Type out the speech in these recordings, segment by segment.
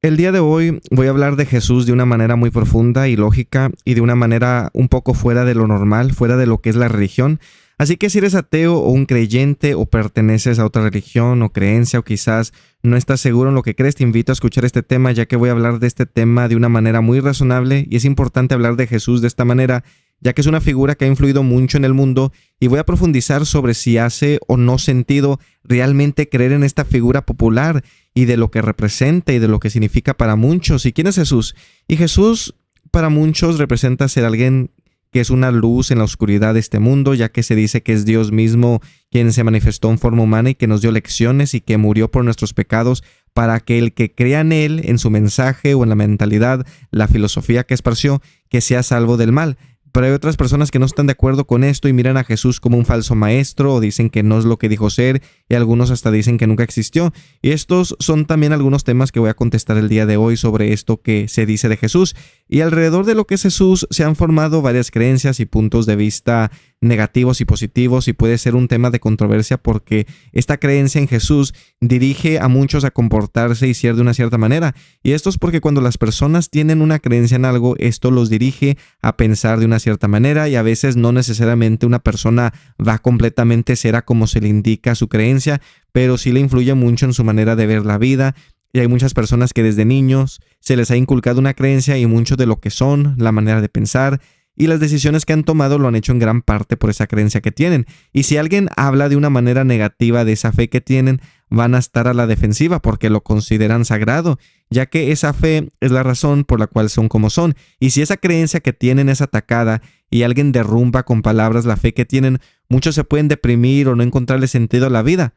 El día de hoy voy a hablar de Jesús de una manera muy profunda y lógica y de una manera un poco fuera de lo normal, fuera de lo que es la religión. Así que si eres ateo o un creyente o perteneces a otra religión o creencia o quizás no estás seguro en lo que crees, te invito a escuchar este tema ya que voy a hablar de este tema de una manera muy razonable y es importante hablar de Jesús de esta manera ya que es una figura que ha influido mucho en el mundo y voy a profundizar sobre si hace o no sentido realmente creer en esta figura popular y de lo que representa y de lo que significa para muchos. ¿Y quién es Jesús? Y Jesús para muchos representa ser alguien que es una luz en la oscuridad de este mundo, ya que se dice que es Dios mismo quien se manifestó en forma humana y que nos dio lecciones y que murió por nuestros pecados para que el que crea en Él, en su mensaje o en la mentalidad, la filosofía que esparció, que sea salvo del mal. Pero hay otras personas que no están de acuerdo con esto y miran a Jesús como un falso maestro o dicen que no es lo que dijo ser y algunos hasta dicen que nunca existió. Y estos son también algunos temas que voy a contestar el día de hoy sobre esto que se dice de Jesús. Y alrededor de lo que es Jesús se han formado varias creencias y puntos de vista negativos y positivos y puede ser un tema de controversia porque esta creencia en Jesús dirige a muchos a comportarse y ser de una cierta manera. Y esto es porque cuando las personas tienen una creencia en algo, esto los dirige a pensar de una cierta manera y a veces no necesariamente una persona va completamente cera como se le indica su creencia, pero sí le influye mucho en su manera de ver la vida. Y hay muchas personas que desde niños se les ha inculcado una creencia y mucho de lo que son, la manera de pensar y las decisiones que han tomado lo han hecho en gran parte por esa creencia que tienen. Y si alguien habla de una manera negativa de esa fe que tienen, van a estar a la defensiva porque lo consideran sagrado, ya que esa fe es la razón por la cual son como son. Y si esa creencia que tienen es atacada y alguien derrumba con palabras la fe que tienen, muchos se pueden deprimir o no encontrarle sentido a la vida.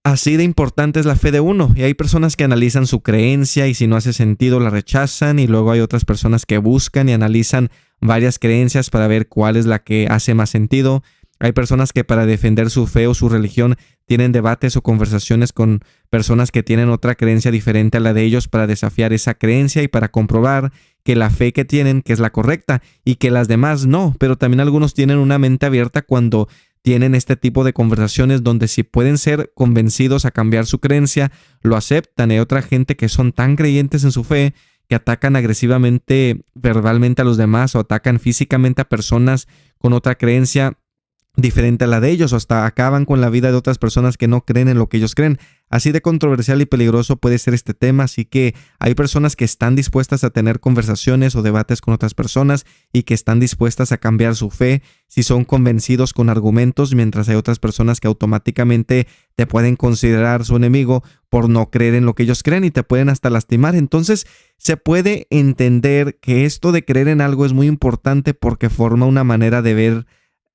Así de importante es la fe de uno, y hay personas que analizan su creencia y si no hace sentido la rechazan, y luego hay otras personas que buscan y analizan varias creencias para ver cuál es la que hace más sentido. Hay personas que para defender su fe o su religión tienen debates o conversaciones con personas que tienen otra creencia diferente a la de ellos para desafiar esa creencia y para comprobar que la fe que tienen que es la correcta y que las demás no, pero también algunos tienen una mente abierta cuando tienen este tipo de conversaciones donde si pueden ser convencidos a cambiar su creencia, lo aceptan. Hay otra gente que son tan creyentes en su fe que atacan agresivamente verbalmente a los demás o atacan físicamente a personas con otra creencia diferente a la de ellos o hasta acaban con la vida de otras personas que no creen en lo que ellos creen. Así de controversial y peligroso puede ser este tema, así que hay personas que están dispuestas a tener conversaciones o debates con otras personas y que están dispuestas a cambiar su fe si son convencidos con argumentos, mientras hay otras personas que automáticamente te pueden considerar su enemigo por no creer en lo que ellos creen y te pueden hasta lastimar. Entonces se puede entender que esto de creer en algo es muy importante porque forma una manera de ver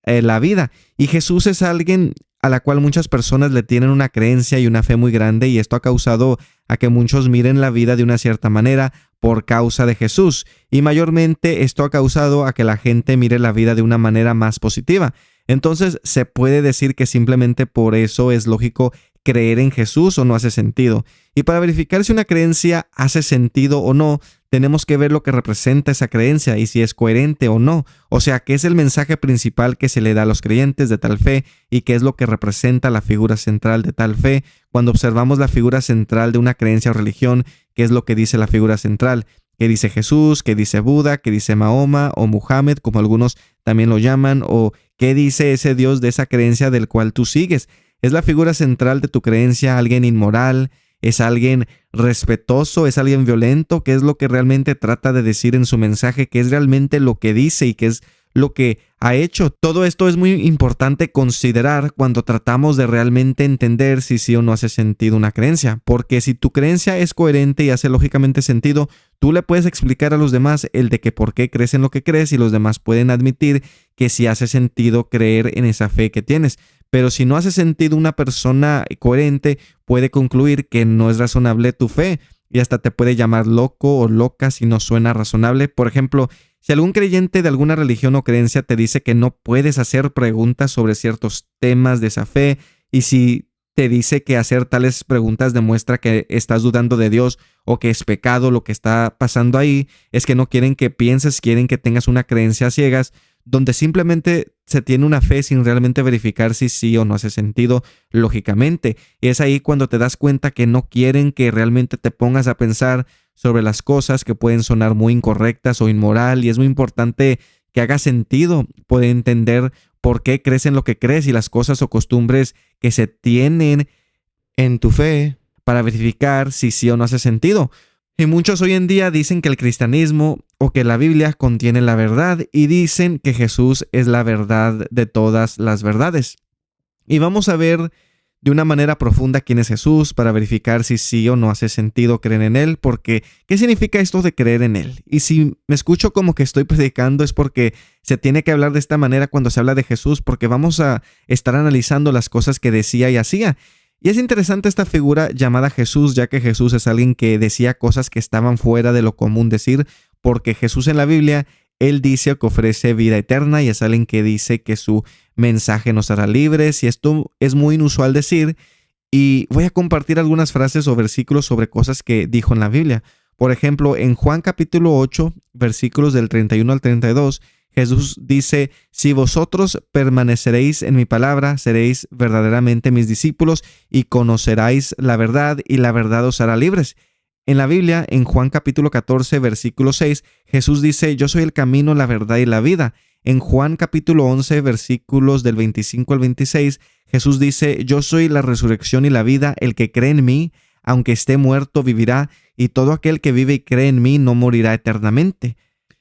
la vida. Y Jesús es alguien a la cual muchas personas le tienen una creencia y una fe muy grande y esto ha causado a que muchos miren la vida de una cierta manera por causa de Jesús. Y mayormente esto ha causado a que la gente mire la vida de una manera más positiva. Entonces se puede decir que simplemente por eso es lógico creer en Jesús o no hace sentido. Y para verificar si una creencia hace sentido o no, tenemos que ver lo que representa esa creencia y si es coherente o no. O sea, qué es el mensaje principal que se le da a los creyentes de tal fe y qué es lo que representa la figura central de tal fe. Cuando observamos la figura central de una creencia o religión, ¿qué es lo que dice la figura central? ¿Qué dice Jesús? ¿Qué dice Buda? ¿Qué dice Mahoma o Muhammad, como algunos también lo llaman? ¿O qué dice ese Dios de esa creencia del cual tú sigues? ¿Es la figura central de tu creencia alguien inmoral? ¿Es alguien respetuoso? ¿Es alguien violento? ¿Qué es lo que realmente trata de decir en su mensaje? ¿Qué es realmente lo que dice y qué es lo que ha hecho? Todo esto es muy importante considerar cuando tratamos de realmente entender si sí o no hace sentido una creencia. Porque si tu creencia es coherente y hace lógicamente sentido, tú le puedes explicar a los demás el de que por qué crees en lo que crees y los demás pueden admitir que sí hace sentido creer en esa fe que tienes. Pero si no hace sentido, una persona coherente puede concluir que no es razonable tu fe y hasta te puede llamar loco o loca si no suena razonable. Por ejemplo, si algún creyente de alguna religión o creencia te dice que no puedes hacer preguntas sobre ciertos temas de esa fe y si te dice que hacer tales preguntas demuestra que estás dudando de Dios o que es pecado lo que está pasando ahí, es que no quieren que pienses, quieren que tengas una creencia a ciegas, donde simplemente se tiene una fe sin realmente verificar si sí o no hace sentido lógicamente. Es ahí cuando te das cuenta que no quieren que realmente te pongas a pensar sobre las cosas que pueden sonar muy incorrectas o inmoral, y es muy importante que haga sentido poder entender por qué crees en lo que crees y las cosas o costumbres que se tienen en tu fe para verificar si sí o no hace sentido. Y muchos hoy en día dicen que el cristianismo o que la Biblia contiene la verdad y dicen que Jesús es la verdad de todas las verdades. Y vamos a ver de una manera profunda quién es Jesús para verificar si sí o no hace sentido creer en Él, porque ¿qué significa esto de creer en Él? Y si me escucho como que estoy predicando es porque se tiene que hablar de esta manera cuando se habla de Jesús, porque vamos a estar analizando las cosas que decía y hacía. Y es interesante esta figura llamada Jesús, ya que Jesús es alguien que decía cosas que estaban fuera de lo común decir, porque Jesús en la Biblia, Él dice que ofrece vida eterna y es alguien que dice que su mensaje nos hará libres, y esto es muy inusual decir, y voy a compartir algunas frases o versículos sobre cosas que dijo en la Biblia. Por ejemplo, en Juan capítulo 8, versículos del 31 al 32, Jesús dice: si vosotros permaneceréis en mi palabra, seréis verdaderamente mis discípulos y conoceráis la verdad, y la verdad os hará libres. En la Biblia, en Juan capítulo 14, versículo 6, Jesús dice: yo soy el camino, la verdad y la vida. En Juan capítulo 11, versículos del 25 al 26, Jesús dice: yo soy la resurrección y la vida, el que cree en mí, aunque esté muerto, vivirá, y todo aquel que vive y cree en mí no morirá eternamente.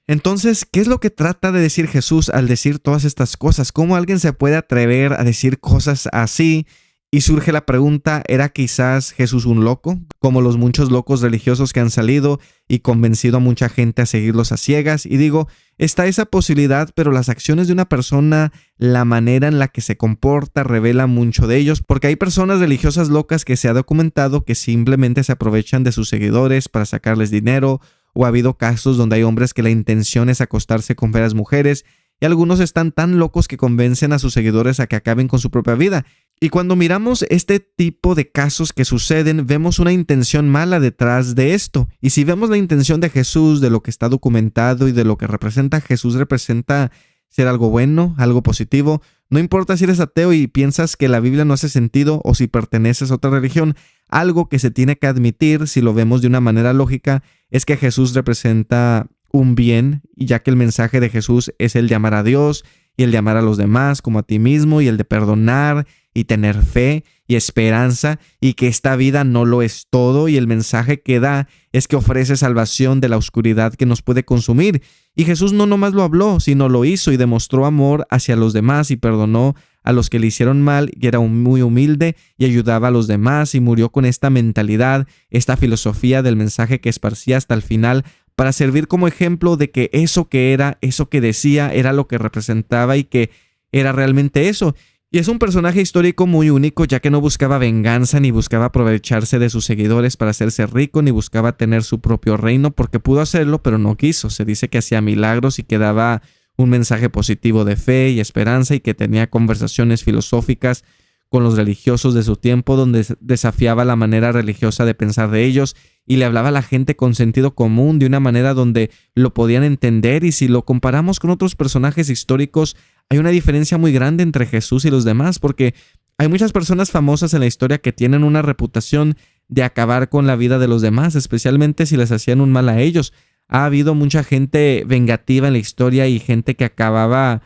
Entonces, ¿qué es lo que trata de decir Jesús al decir todas estas cosas? ¿Cómo alguien se puede atrever a decir cosas así? Y surge la pregunta, ¿era quizás Jesús un loco? Como los muchos locos religiosos que han salido y convencido a mucha gente a seguirlos a ciegas. Y digo, está esa posibilidad, pero las acciones de una persona, la manera en la que se comporta, revela mucho de ellos, porque hay personas religiosas locas que se ha documentado que simplemente se aprovechan de sus seguidores para sacarles dinero, o ha habido casos donde hay hombres que la intención es acostarse con feas mujeres, y algunos están tan locos que convencen a sus seguidores a que acaben con su propia vida. Y cuando miramos este tipo de casos que suceden, vemos una intención mala detrás de esto. Y si vemos la intención de Jesús, de lo que está documentado y de lo que representa, Jesús representa ser algo bueno, algo positivo. No importa si eres ateo y piensas que la Biblia no hace sentido, o si perteneces a otra religión, algo que se tiene que admitir, si lo vemos de una manera lógica, es que Jesús representa un bien, y ya que el mensaje de Jesús es el de amar a Dios y el de amar a los demás como a ti mismo, y el de perdonar y tener fe y esperanza, y que esta vida no lo es todo, y el mensaje que da es que ofrece salvación de la oscuridad que nos puede consumir. Y Jesús no nomás lo habló, sino lo hizo y demostró amor hacia los demás y perdonó a los que le hicieron mal, y era muy humilde y ayudaba a los demás, y murió con esta mentalidad, esta filosofía del mensaje que esparcía hasta el final, para servir como ejemplo de que eso que era, eso que decía, era lo que representaba y que era realmente eso. Y es un personaje histórico muy único, ya que no buscaba venganza, ni buscaba aprovecharse de sus seguidores para hacerse rico, ni buscaba tener su propio reino, porque pudo hacerlo, pero no quiso. Se dice que hacía milagros y que daba un mensaje positivo de fe y esperanza, y que tenía conversaciones filosóficas con los religiosos de su tiempo, donde desafiaba la manera religiosa de pensar de ellos y le hablaba a la gente con sentido común de una manera donde lo podían entender. Y si lo comparamos con otros personajes históricos, hay una diferencia muy grande entre Jesús y los demás, porque hay muchas personas famosas en la historia que tienen una reputación de acabar con la vida de los demás, especialmente si les hacían un mal a ellos. Ha habido mucha gente vengativa en la historia y gente que acababa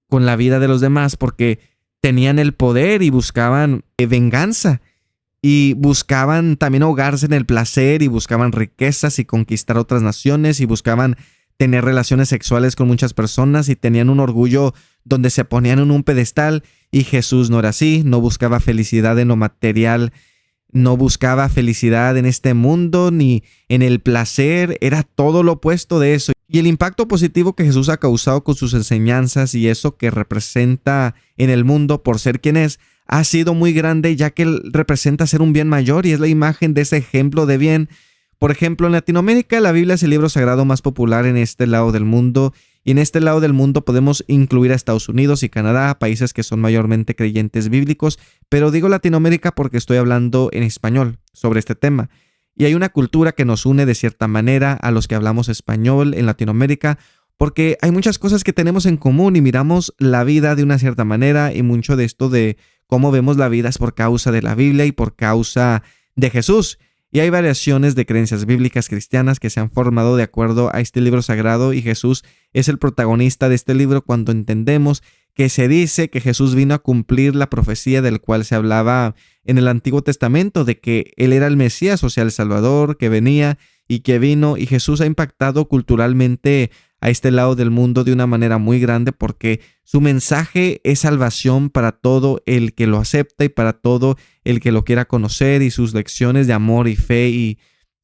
con la vida de los demás porque tenían el poder y buscaban venganza, y buscaban también ahogarse en el placer, y buscaban riquezas y conquistar otras naciones, y buscaban tener relaciones sexuales con muchas personas, y tenían un orgullo donde se ponían en un pedestal. Y Jesús no era así, no buscaba felicidad en lo material, no buscaba felicidad en este mundo ni en el placer, era todo lo opuesto de eso. Y el impacto positivo que Jesús ha causado con sus enseñanzas y eso que representa en el mundo por ser quien es, ha sido muy grande, ya que él representa ser un bien mayor y es la imagen de ese ejemplo de bien. Por ejemplo, en Latinoamérica la Biblia es el libro sagrado más popular en este lado del mundo, y en este lado del mundo podemos incluir a Estados Unidos y Canadá, países que son mayormente creyentes bíblicos, pero digo Latinoamérica porque estoy hablando en español sobre este tema. Y hay una cultura que nos une de cierta manera a los que hablamos español en Latinoamérica, porque hay muchas cosas que tenemos en común y miramos la vida de una cierta manera, y mucho de esto de cómo vemos la vida es por causa de la Biblia y por causa de Jesús. Y hay variaciones de creencias bíblicas cristianas que se han formado de acuerdo a este libro sagrado, y Jesús es el protagonista de este libro cuando entendemos que se dice que Jesús vino a cumplir la profecía del cual se hablaba en el Antiguo Testamento, de que Él era el Mesías, o sea, el Salvador que venía y que vino. Y Jesús ha impactado culturalmente a este lado del mundo de una manera muy grande, porque su mensaje es salvación para todo el que lo acepta y para todo el que lo quiera conocer, y sus lecciones de amor y fe y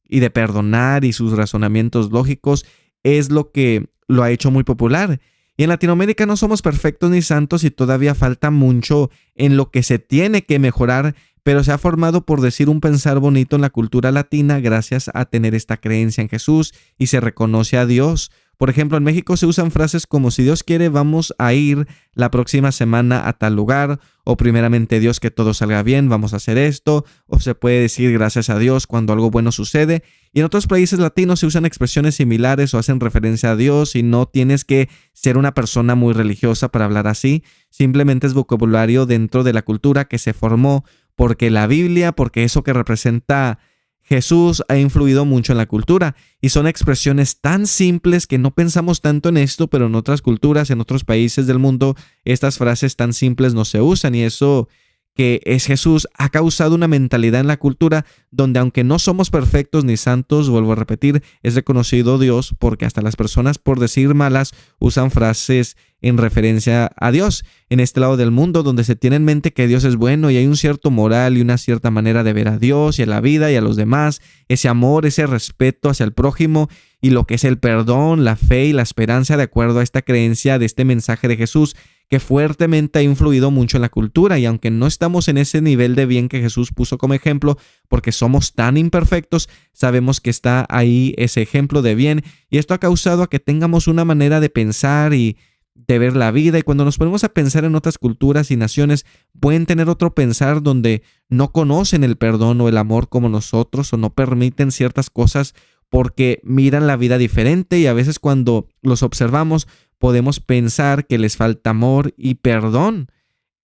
de perdonar y sus razonamientos lógicos es lo que lo ha hecho muy popular. Y en Latinoamérica no somos perfectos ni santos y todavía falta mucho en lo que se tiene que mejorar, pero se ha formado, por decir, un pensar bonito en la cultura latina gracias a tener esta creencia en Jesús y se reconoce a Dios. Por ejemplo, en México se usan frases como: si Dios quiere, vamos a ir la próxima semana a tal lugar, o primeramente Dios, que todo salga bien, vamos a hacer esto, o se puede decir gracias a Dios cuando algo bueno sucede. Y en otros países latinos se usan expresiones similares o hacen referencia a Dios, y no tienes que ser una persona muy religiosa para hablar así, simplemente es vocabulario dentro de la cultura que se formó porque la Biblia, porque eso que representa Jesús ha influido mucho en la cultura, y son expresiones tan simples que no pensamos tanto en esto, pero en otras culturas, en otros países del mundo, estas frases tan simples no se usan, y eso que es Jesús ha causado una mentalidad en la cultura donde, aunque no somos perfectos ni santos, vuelvo a repetir, es reconocido Dios, porque hasta las personas, por decir malas, usan frases en referencia a Dios. En este lado del mundo, donde se tiene en mente que Dios es bueno y hay un cierto moral y una cierta manera de ver a Dios y a la vida y a los demás, ese amor, ese respeto hacia el prójimo y lo que es el perdón, la fe y la esperanza, de acuerdo a esta creencia de este mensaje de Jesús, que fuertemente ha influido mucho en la cultura. Y aunque no estamos en ese nivel de bien que Jesús puso como ejemplo, porque somos tan imperfectos, sabemos que está ahí ese ejemplo de bien, y esto ha causado a que tengamos una manera de pensar y de ver la vida. Y cuando nos ponemos a pensar en otras culturas y naciones, pueden tener otro pensar donde no conocen el perdón o el amor como nosotros, o no permiten ciertas cosas porque miran la vida diferente, y a veces cuando los observamos podemos pensar que les falta amor y perdón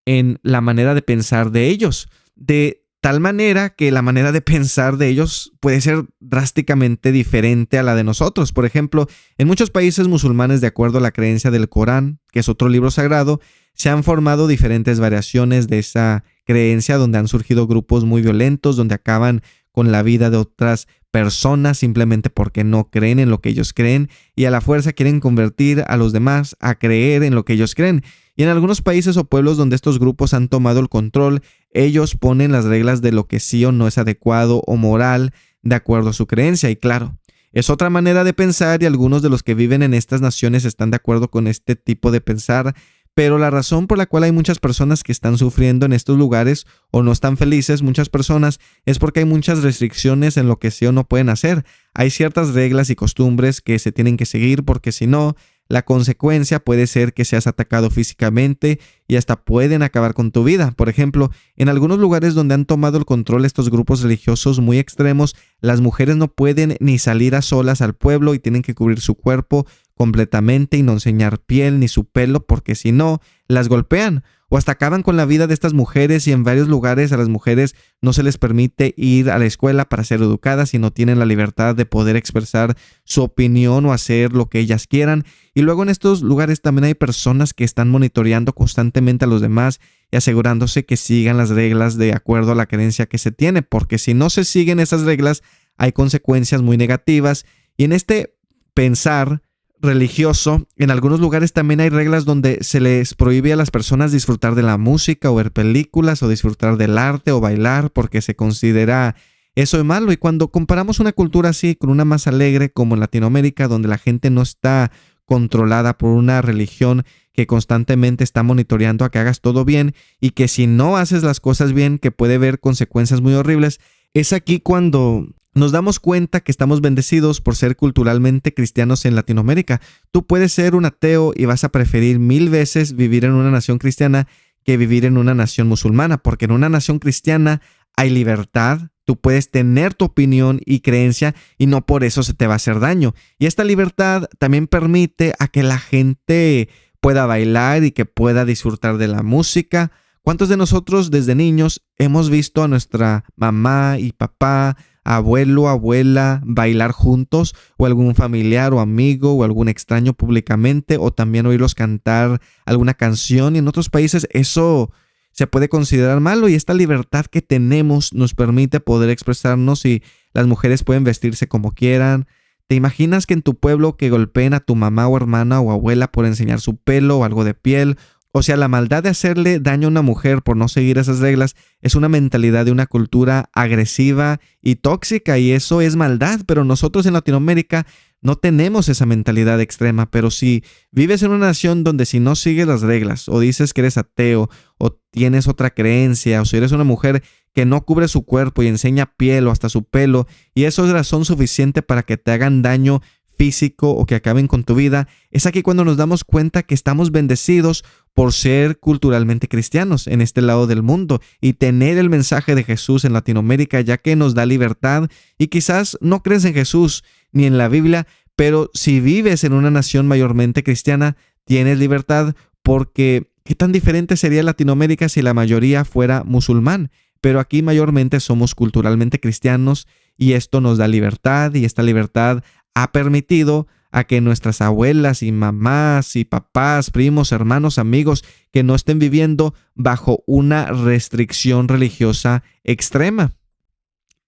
en la manera de pensar de ellos, de tal manera que la manera de pensar de ellos puede ser drásticamente diferente a la de nosotros. Por ejemplo, en muchos países musulmanes, de acuerdo a la creencia del Corán, que es otro libro sagrado, se han formado diferentes variaciones de esa creencia, donde han surgido grupos muy violentos, donde acaban con la vida de otras personas simplemente porque no creen en lo que ellos creen, y a la fuerza quieren convertir a los demás a creer en lo que ellos creen. Y en algunos países o pueblos donde estos grupos han tomado el control, ellos ponen las reglas de lo que sí o no es adecuado o moral de acuerdo a su creencia. Y claro, es otra manera de pensar, y algunos de los que viven en estas naciones están de acuerdo con este tipo de pensar. Pero la razón por la cual hay muchas personas que están sufriendo en estos lugares o no están felices, muchas personas, es porque hay muchas restricciones en lo que sí o no pueden hacer. Hay ciertas reglas y costumbres que se tienen que seguir, porque si no, la consecuencia puede ser que seas atacado físicamente y hasta pueden acabar con tu vida. Por ejemplo, en algunos lugares donde han tomado el control estos grupos religiosos muy extremos, las mujeres no pueden ni salir a solas al pueblo y tienen que cubrir su cuerpo completamente y no enseñar piel ni su pelo, porque si no, las golpean o hasta acaban con la vida de estas mujeres. Y en varios lugares a las mujeres no se les permite ir a la escuela para ser educadas y no tienen la libertad de poder expresar su opinión o hacer lo que ellas quieran. Y luego en estos lugares también hay personas que están monitoreando constantemente a los demás y asegurándose que sigan las reglas de acuerdo a la creencia que se tiene, porque si no se siguen esas reglas hay consecuencias muy negativas. Y en este pensar religioso, en algunos lugares también hay reglas donde se les prohíbe a las personas disfrutar de la música o ver películas o disfrutar del arte o bailar, porque se considera eso de malo. Y cuando comparamos una cultura así con una más alegre como en Latinoamérica, donde la gente no está controlada por una religión que constantemente está monitoreando a que hagas todo bien, y que si no haces las cosas bien, que puede haber consecuencias muy horribles, es aquí cuando nos damos cuenta que estamos bendecidos por ser culturalmente cristianos en Latinoamérica. Tú puedes ser un ateo y vas a preferir 1000 veces vivir en una nación cristiana que vivir en una nación musulmana, porque en una nación cristiana hay libertad. Tú puedes tener tu opinión y creencia y no por eso se te va a hacer daño. Y esta libertad también permite a que la gente pueda bailar y que pueda disfrutar de la música. ¿Cuántos de nosotros desde niños hemos visto a nuestra mamá y papá abuelo, abuela, bailar juntos, o algún familiar o amigo o algún extraño públicamente, o también oírlos cantar alguna canción. Y en otros países eso se puede considerar malo, y esta libertad que tenemos nos permite poder expresarnos, y las mujeres pueden vestirse como quieran. ¿Te imaginas que en tu pueblo que golpeen a tu mamá o hermana o abuela por enseñar su pelo o algo de piel? O sea, la maldad de hacerle daño a una mujer por no seguir esas reglas es una mentalidad de una cultura agresiva y tóxica, y eso es maldad. Pero nosotros en Latinoamérica no tenemos esa mentalidad extrema. Pero si vives en una nación donde si no sigues las reglas, o dices que eres ateo, o tienes otra creencia, o si eres una mujer que no cubre su cuerpo y enseña piel o hasta su pelo, y eso es razón suficiente para que te hagan daño físico o que acaben con tu vida, es aquí cuando nos damos cuenta que estamos bendecidos por ser culturalmente cristianos en este lado del mundo y tener el mensaje de Jesús en Latinoamérica, ya que nos da libertad. Y quizás no crees en Jesús ni en la Biblia, pero si vives en una nación mayormente cristiana, tienes libertad, porque ¿qué tan diferente sería Latinoamérica si la mayoría fuera musulmán? Pero aquí mayormente somos culturalmente cristianos, y esto nos da libertad, y esta libertad ha permitido a que nuestras abuelas y mamás y papás, primos, hermanos, amigos, que no estén viviendo bajo una restricción religiosa extrema.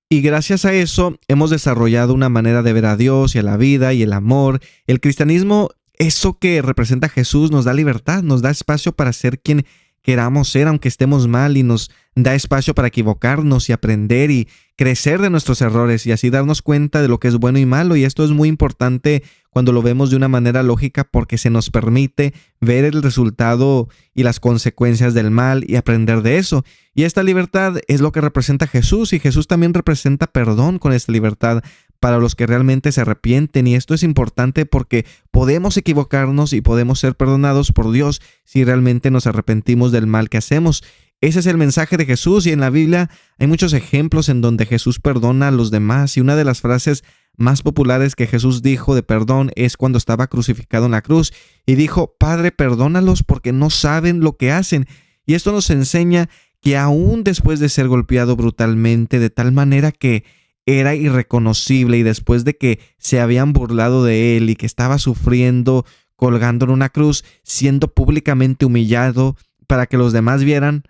Y gracias a eso hemos desarrollado una manera de ver a Dios y a la vida y el amor. El cristianismo, eso que representa a Jesús, nos da libertad, nos da espacio para ser quien queramos ser, aunque estemos mal, y nos da espacio para equivocarnos y aprender y crecer de nuestros errores, y así darnos cuenta de lo que es bueno y malo. Y esto es muy importante cuando lo vemos de una manera lógica, porque se nos permite ver el resultado y las consecuencias del mal y aprender de eso. Y esta libertad es lo que representa Jesús, y Jesús también representa perdón con esta libertad para los que realmente se arrepienten. Y esto es importante porque podemos equivocarnos y podemos ser perdonados por Dios si realmente nos arrepentimos del mal que hacemos. Ese es el mensaje de Jesús, y en la Biblia hay muchos ejemplos en donde Jesús perdona a los demás, y una de las frases más populares que Jesús dijo de perdón es cuando estaba crucificado en la cruz, y dijo: Padre, perdónalos porque no saben lo que hacen. Y esto nos enseña que aún después de ser golpeado brutalmente, de tal manera que era irreconocible, y después de que se habían burlado de él y que estaba sufriendo colgando en una cruz, siendo públicamente humillado para que los demás vieran,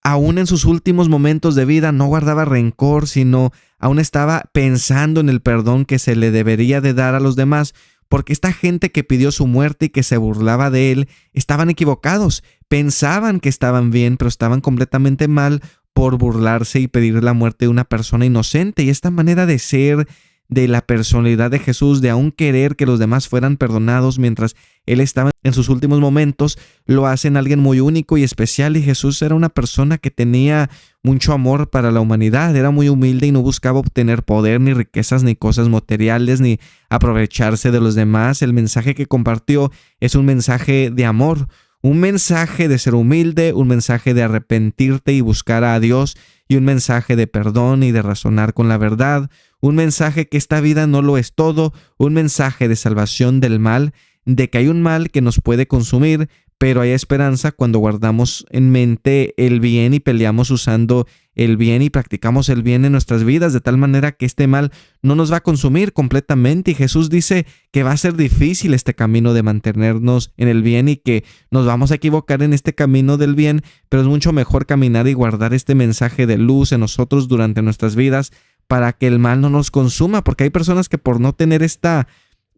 aún en sus últimos momentos de vida no guardaba rencor, sino aún estaba pensando en el perdón que se le debería de dar a los demás, porque esta gente que pidió su muerte y que se burlaba de él estaban equivocados. Pensaban que estaban bien, pero estaban completamente mal por burlarse y pedir la muerte de una persona inocente. Y esta manera de ser, de la personalidad de Jesús, de aún querer que los demás fueran perdonados mientras él estaba en sus últimos momentos, lo hace en alguien muy único y especial. Y Jesús era una persona que tenía mucho amor para la humanidad, era muy humilde y no buscaba obtener poder, ni riquezas, ni cosas materiales, ni aprovecharse de los demás. El mensaje que compartió es un mensaje de amor, un mensaje de ser humilde, un mensaje de arrepentirte y buscar a Dios, y un mensaje de perdón y de razonar con la verdad, un mensaje que esta vida no lo es todo, un mensaje de salvación del mal, de que hay un mal que nos puede consumir, pero hay esperanza cuando guardamos en mente el bien y peleamos usando el bien y practicamos el bien en nuestras vidas, de tal manera que este mal no nos va a consumir completamente. Y Jesús dice que va a ser difícil este camino de mantenernos en el bien y que nos vamos a equivocar en este camino del bien, pero es mucho mejor caminar y guardar este mensaje de luz en nosotros durante nuestras vidas para que el mal no nos consuma, porque hay personas que por no tener esta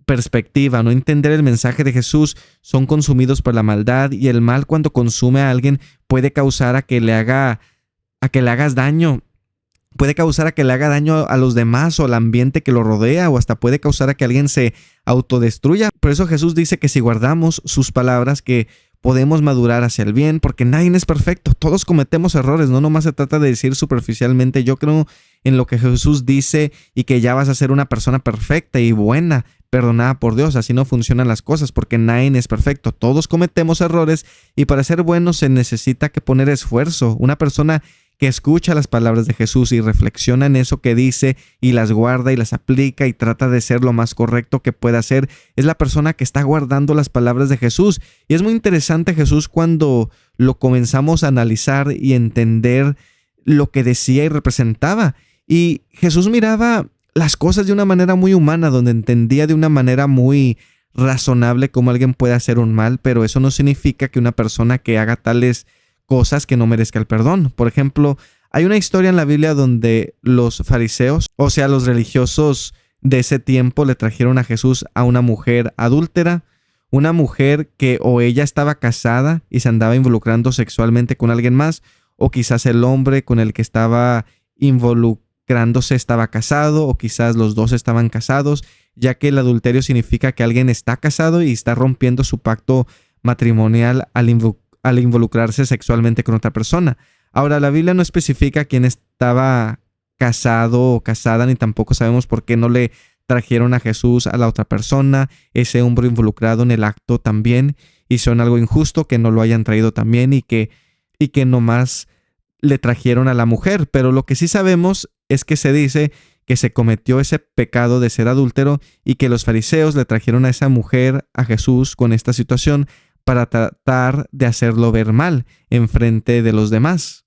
perspectiva, no entender el mensaje de Jesús, son consumidos por la maldad, y el mal, cuando consume a alguien, puede causar a que le hagas daño, puede causar a que le haga daño a los demás o al ambiente que lo rodea, o hasta puede causar a que alguien se autodestruya. Por eso Jesús dice que si guardamos sus palabras, que podemos madurar hacia el bien, porque nadie es perfecto, todos cometemos errores, no nomás se trata de decir superficialmente yo creo en lo que Jesús dice y que ya vas a ser una persona perfecta y buena, perdonada por Dios. Así no funcionan las cosas, porque nadie es perfecto, todos cometemos errores, y para ser bueno se necesita que poner esfuerzo. Una persona que escucha las palabras de Jesús y reflexiona en eso que dice y las guarda y las aplica y trata de ser lo más correcto que pueda ser, es la persona que está guardando las palabras de Jesús. Y es muy interesante Jesús cuando lo comenzamos a analizar y entender lo que decía y representaba. Y Jesús miraba las cosas de una manera muy humana, donde entendía de una manera muy razonable cómo alguien puede hacer un mal, pero eso no significa que una persona que haga tales cosas que no merezca el perdón. Por ejemplo, hay una historia en la Biblia donde los fariseos, o sea, los religiosos de ese tiempo, le trajeron a Jesús a una mujer adúltera, una mujer que o ella estaba casada y se andaba involucrando sexualmente con alguien más, o quizás el hombre con el que estaba involucrándose estaba casado, o quizás los dos estaban casados, ya que el adulterio significa que alguien está casado y está rompiendo su pacto matrimonial al involucrarse sexualmente con otra persona. Ahora, la Biblia no especifica quién estaba casado o casada, ni tampoco sabemos por qué no le trajeron a Jesús a la otra persona, ese hombre involucrado en el acto también, y son algo injusto que no lo hayan traído también y que nomás le trajeron a la mujer. Pero lo que sí sabemos es que se dice que se cometió ese pecado de ser adúltero y que los fariseos le trajeron a esa mujer a Jesús con esta situación para tratar de hacerlo ver mal en frente de los demás.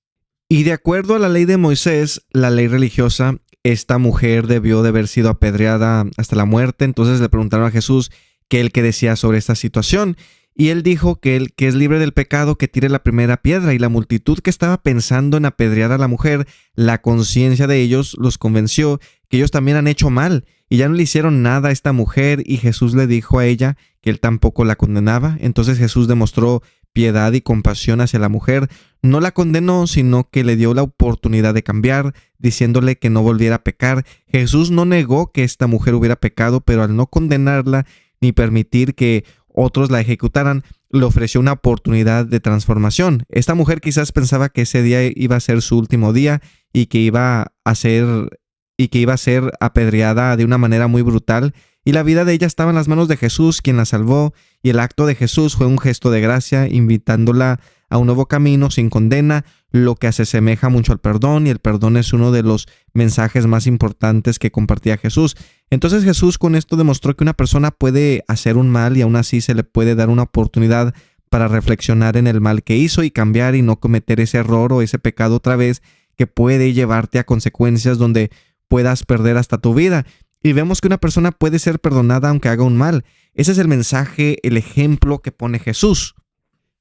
Y de acuerdo a la ley de Moisés, la ley religiosa, esta mujer debió de haber sido apedreada hasta la muerte. Entonces le preguntaron a Jesús qué él decía sobre esta situación. Y él dijo que el que es libre del pecado que tire la primera piedra. Y la multitud que estaba pensando en apedrear a la mujer, la conciencia de ellos los convenció que ellos también han hecho mal y ya no le hicieron nada a esta mujer, y Jesús le dijo a ella que él tampoco la condenaba. Entonces Jesús demostró piedad y compasión hacia la mujer. No la condenó, sino que le dio la oportunidad de cambiar, diciéndole que no volviera a pecar. Jesús no negó que esta mujer hubiera pecado, pero al no condenarla ni permitir que otros la ejecutaran, le ofreció una oportunidad de transformación. Esta mujer quizás pensaba que ese día iba a ser su último día y que iba a ser apedreada de una manera muy brutal, y la vida de ella estaba en las manos de Jesús, quien la salvó, y el acto de Jesús fue un gesto de gracia, invitándola a un nuevo camino sin condena, lo que se asemeja mucho al perdón, y el perdón es uno de los mensajes más importantes que compartía Jesús. Entonces Jesús con esto demostró que una persona puede hacer un mal y aún así se le puede dar una oportunidad para reflexionar en el mal que hizo y cambiar y no cometer ese error o ese pecado otra vez, que puede llevarte a consecuencias donde puedas perder hasta tu vida. Y vemos que una persona puede ser perdonada aunque haga un mal. Ese es el mensaje, el ejemplo que pone Jesús.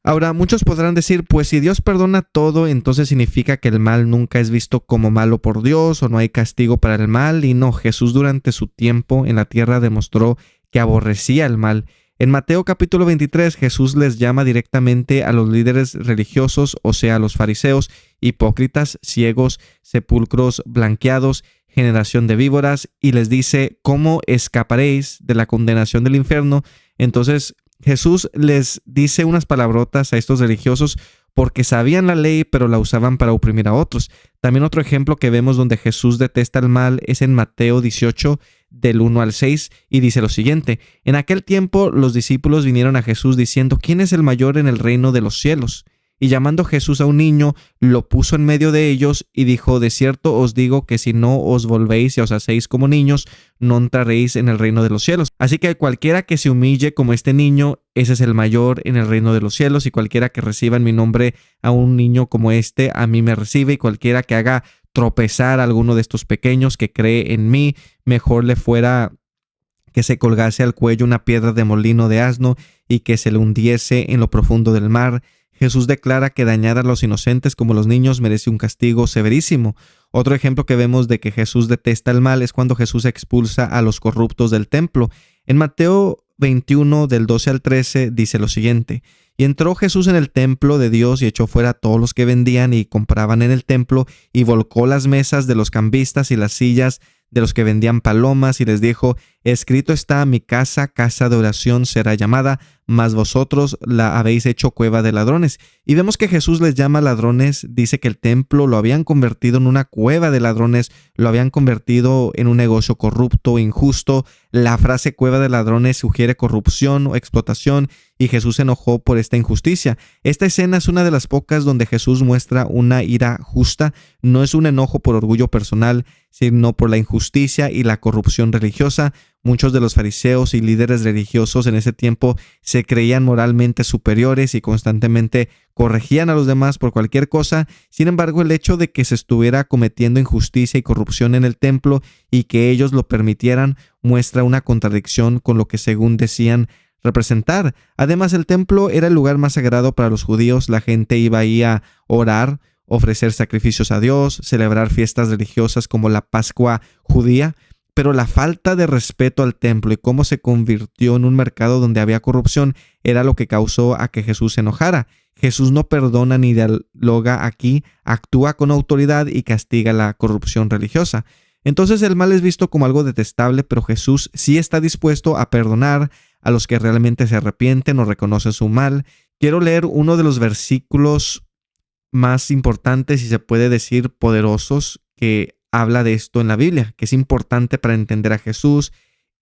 Ahora, muchos podrán decir, pues si Dios perdona todo, entonces significa que el mal nunca es visto como malo por Dios o no hay castigo para el mal. Y no, Jesús durante su tiempo en la tierra demostró que aborrecía el mal. En Mateo capítulo 23, Jesús les llama directamente a los líderes religiosos, o sea, a los fariseos, hipócritas, ciegos, sepulcros blanqueados, generación de víboras, y les dice, ¿cómo escaparéis de la condenación del infierno? Entonces Jesús les dice unas palabrotas a estos religiosos porque sabían la ley, pero la usaban para oprimir a otros. También otro ejemplo que vemos donde Jesús detesta el mal es en Mateo 18, del 1 al 6, y dice lo siguiente: en aquel tiempo los discípulos vinieron a Jesús diciendo, ¿quién es el mayor en el reino de los cielos? Y llamando Jesús a un niño, lo puso en medio de ellos y dijo, de cierto os digo que si no os volvéis y os hacéis como niños, no entraréis en el reino de los cielos. Así que cualquiera que se humille como este niño, ese es el mayor en el reino de los cielos, y cualquiera que reciba en mi nombre a un niño como este, a mí me recibe, y cualquiera que haga tropezar a alguno de estos pequeños que cree en mí, mejor le fuera que se colgase al cuello una piedra de molino de asno y que se le hundiese en lo profundo del mar. Jesús declara que dañar a los inocentes como los niños merece un castigo severísimo. Otro ejemplo que vemos de que Jesús detesta el mal es cuando Jesús expulsa a los corruptos del templo. En Mateo 21, del 12 al 13, dice lo siguiente: y entró Jesús en el templo de Dios y echó fuera a todos los que vendían y compraban en el templo, y volcó las mesas de los cambistas y las sillas de los que vendían palomas, y les dijo, escrito está, mi casa, casa de oración será llamada, mas vosotros la habéis hecho cueva de ladrones. Y vemos que Jesús les llama ladrones, dice que el templo lo habían convertido en una cueva de ladrones, lo habían convertido en un negocio corrupto, injusto, La frase cueva de ladrones sugiere corrupción o explotación y Jesús se enojó por esta injusticia. Esta escena es una de las pocas donde Jesús muestra una ira justa. No es un enojo por orgullo personal, sino por la injusticia y la corrupción religiosa. Muchos de los fariseos y líderes religiosos en ese tiempo se creían moralmente superiores y constantemente corregían a los demás por cualquier cosa. Sin embargo, el hecho de que se estuviera cometiendo injusticia y corrupción en el templo y que ellos lo permitieran muestra una contradicción con lo que según decían representar. Además, el templo era el lugar más sagrado para los judíos. La gente iba ahí a orar, ofrecer sacrificios a Dios, celebrar fiestas religiosas como la Pascua judía. Pero la falta de respeto al templo y cómo se convirtió en un mercado donde había corrupción era lo que causó a que Jesús se enojara. Jesús no perdona ni dialoga aquí, actúa con autoridad y castiga la corrupción religiosa. Entonces el mal es visto como algo detestable, pero Jesús sí está dispuesto a perdonar a los que realmente se arrepienten o reconocen su mal. Quiero leer uno de los versículos más importantes y se puede decir poderosos que habla de esto en la Biblia, que es importante para entender a Jesús.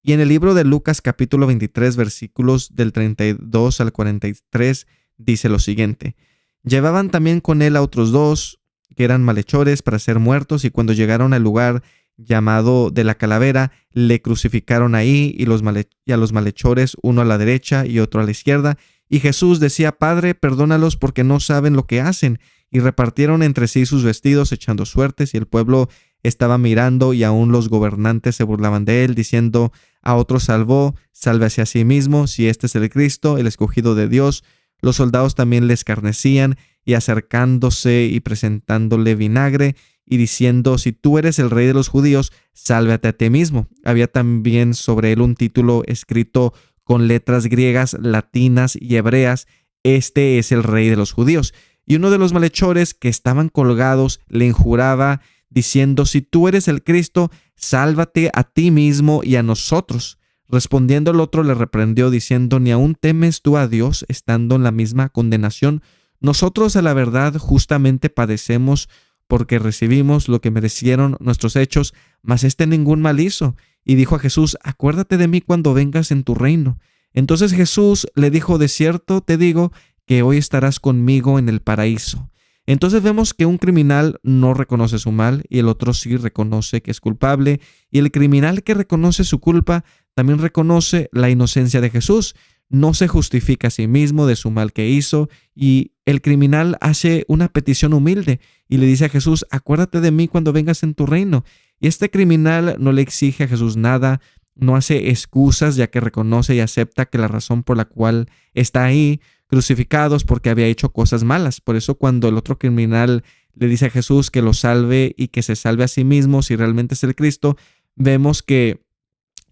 Y en el libro de Lucas capítulo 23 versículos del 32 al 43 dice lo siguiente: llevaban también con él a otros dos que eran malhechores para ser muertos, y cuando llegaron al lugar llamado de la calavera, le crucificaron ahí y a los malhechores, uno a la derecha y otro a la izquierda. Y Jesús decía: Padre, perdónalos porque no saben lo que hacen. Y repartieron entre sí sus vestidos echando suertes, y el pueblo estaba mirando, y aún los gobernantes se burlaban de él, diciendo: a otro salvó, sálvese a sí mismo, si este es el Cristo, el escogido de Dios. Los soldados también le escarnecían, y acercándose y presentándole vinagre, y diciendo: si tú eres el rey de los judíos, sálvate a ti mismo. Había también sobre él un título escrito con letras griegas, latinas y hebreas: este es el rey de los judíos. Y uno de los malhechores que estaban colgados le injuraba, diciendo: si tú eres el Cristo, sálvate a ti mismo y a nosotros. Respondiendo el otro le reprendió, diciendo: ¿ni aún temes tú a Dios, estando en la misma condenación? Nosotros a la verdad justamente padecemos, porque recibimos lo que merecieron nuestros hechos, mas este ningún mal hizo. Y dijo a Jesús: acuérdate de mí cuando vengas en tu reino. Entonces Jesús le dijo: de cierto te digo que hoy estarás conmigo en el paraíso. Entonces vemos que un criminal no reconoce su mal y el otro sí reconoce que es culpable, y el criminal que reconoce su culpa también reconoce la inocencia de Jesús. No se justifica a sí mismo de su mal que hizo, y el criminal hace una petición humilde y le dice a Jesús: acuérdate de mí cuando vengas en tu reino. Y este criminal no le exige a Jesús nada, no hace excusas, ya que reconoce y acepta que la razón por la cual está ahí crucificado es porque había hecho cosas malas. Por eso cuando el otro criminal le dice a Jesús que lo salve y que se salve a sí mismo si realmente es el Cristo, vemos que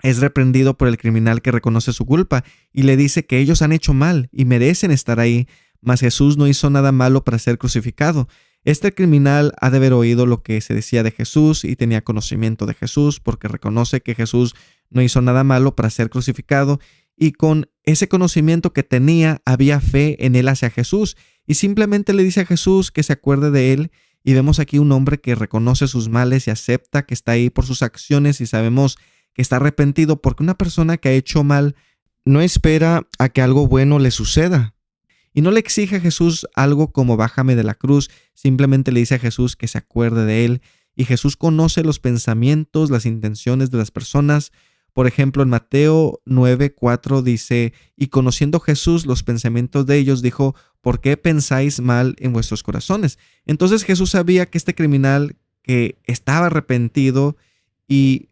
es reprendido por el criminal que reconoce su culpa y le dice que ellos han hecho mal y merecen estar ahí, mas Jesús no hizo nada malo para ser crucificado. Este criminal ha de haber oído lo que se decía de Jesús y tenía conocimiento de Jesús, porque reconoce que Jesús no hizo nada malo para ser crucificado, y con ese conocimiento que tenía había fe en él hacia Jesús, y simplemente le dice a Jesús que se acuerde de él. Y vemos aquí un hombre que reconoce sus males y acepta que está ahí por sus acciones, y sabemos que está arrepentido, porque una persona que ha hecho mal no espera a que algo bueno le suceda. Y no le exige a Jesús algo como bájame de la cruz, simplemente le dice a Jesús que se acuerde de él. Y Jesús conoce los pensamientos, las intenciones de las personas. Por ejemplo, en Mateo 9:4 dice: y conociendo Jesús los pensamientos de ellos, dijo: ¿por qué pensáis mal en vuestros corazones? Entonces Jesús sabía que este criminal que estaba arrepentido, y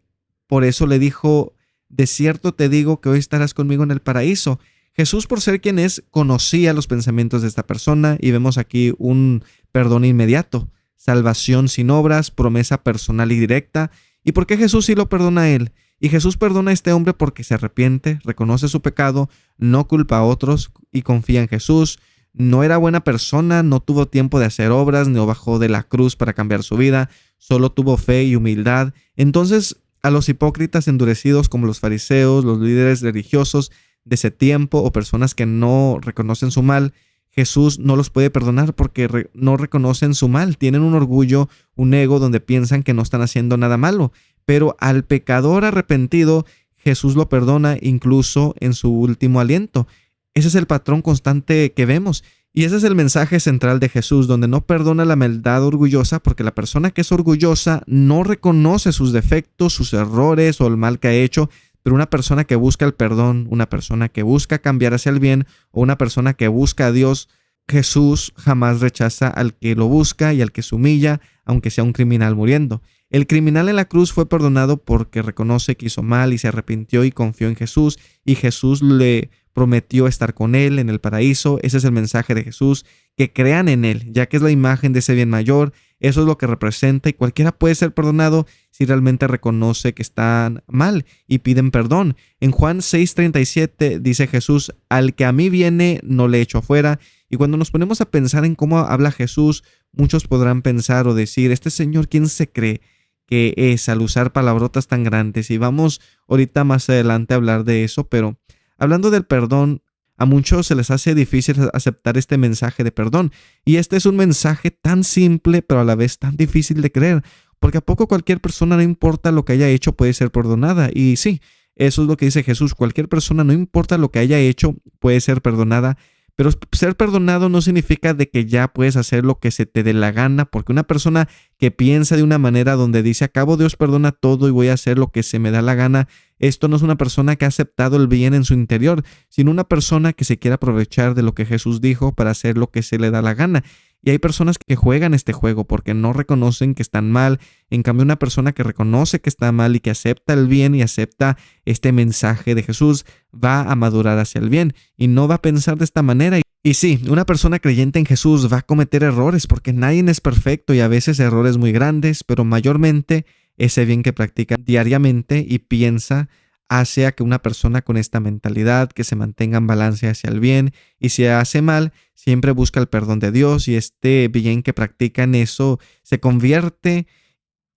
por eso le dijo: de cierto te digo que hoy estarás conmigo en el paraíso. Jesús, por ser quien es, conocía los pensamientos de esta persona, y vemos aquí un perdón inmediato, salvación sin obras, promesa personal y directa. ¿Y por qué Jesús sí lo perdona a él? Y Jesús perdona a este hombre porque se arrepiente, reconoce su pecado, no culpa a otros y confía en Jesús. No era buena persona, no tuvo tiempo de hacer obras, no bajó de la cruz para cambiar su vida, solo tuvo fe y humildad. Entonces, a los hipócritas endurecidos como los fariseos, los líderes religiosos de ese tiempo o personas que no reconocen su mal, Jesús no los puede perdonar porque no reconocen su mal. Tienen un orgullo, un ego donde piensan que no están haciendo nada malo. Pero al pecador arrepentido, Jesús lo perdona incluso en su último aliento. Ese es el patrón constante que vemos. Y ese es el mensaje central de Jesús, donde no perdona la maldad orgullosa, porque la persona que es orgullosa no reconoce sus defectos, sus errores o el mal que ha hecho, pero una persona que busca el perdón, una persona que busca cambiar hacia el bien o una persona que busca a Dios, Jesús jamás rechaza al que lo busca y al que se humilla, aunque sea un criminal muriendo. El criminal en la cruz fue perdonado porque reconoce que hizo mal y se arrepintió y confió en Jesús, y Jesús le prometió estar con él en el paraíso. Ese es el mensaje de Jesús, que crean en él, ya que es la imagen de ese bien mayor. Eso es lo que representa, y cualquiera puede ser perdonado si realmente reconoce que están mal y piden perdón. En Juan 6:37 dice Jesús: al que a mí viene no le echo afuera. Y cuando nos ponemos a pensar en cómo habla Jesús, muchos podrán pensar o decir: este señor, ¿quién se cree que es al usar palabrotas tan grandes? Y vamos ahorita más adelante a hablar de eso, pero hablando del perdón, a muchos se les hace difícil aceptar este mensaje de perdón. Y este es un mensaje tan simple, pero a la vez tan difícil de creer, porque a poco cualquier persona, no importa lo que haya hecho, puede ser perdonada. Y sí, eso es lo que dice Jesús: cualquier persona, no importa lo que haya hecho, puede ser perdonada. Pero ser perdonado no significa de que ya puedes hacer lo que se te dé la gana, porque una persona que piensa de una manera donde dice: acabo, Dios perdona todo y voy a hacer lo que se me da la gana, esto no es una persona que ha aceptado el bien en su interior, sino una persona que se quiere aprovechar de lo que Jesús dijo para hacer lo que se le da la gana. Y hay personas que juegan este juego porque no reconocen que están mal. En cambio, una persona que reconoce que está mal y que acepta el bien y acepta este mensaje de Jesús va a madurar hacia el bien y no va a pensar de esta manera. Y sí, una persona creyente en Jesús va a cometer errores, porque nadie es perfecto, y a veces errores muy grandes, pero mayormente ese bien que practica diariamente y piensa hace a que una persona con esta mentalidad que se mantenga en balance hacia el bien, y si hace mal, siempre busca el perdón de Dios, y este bien que practica en eso se convierte.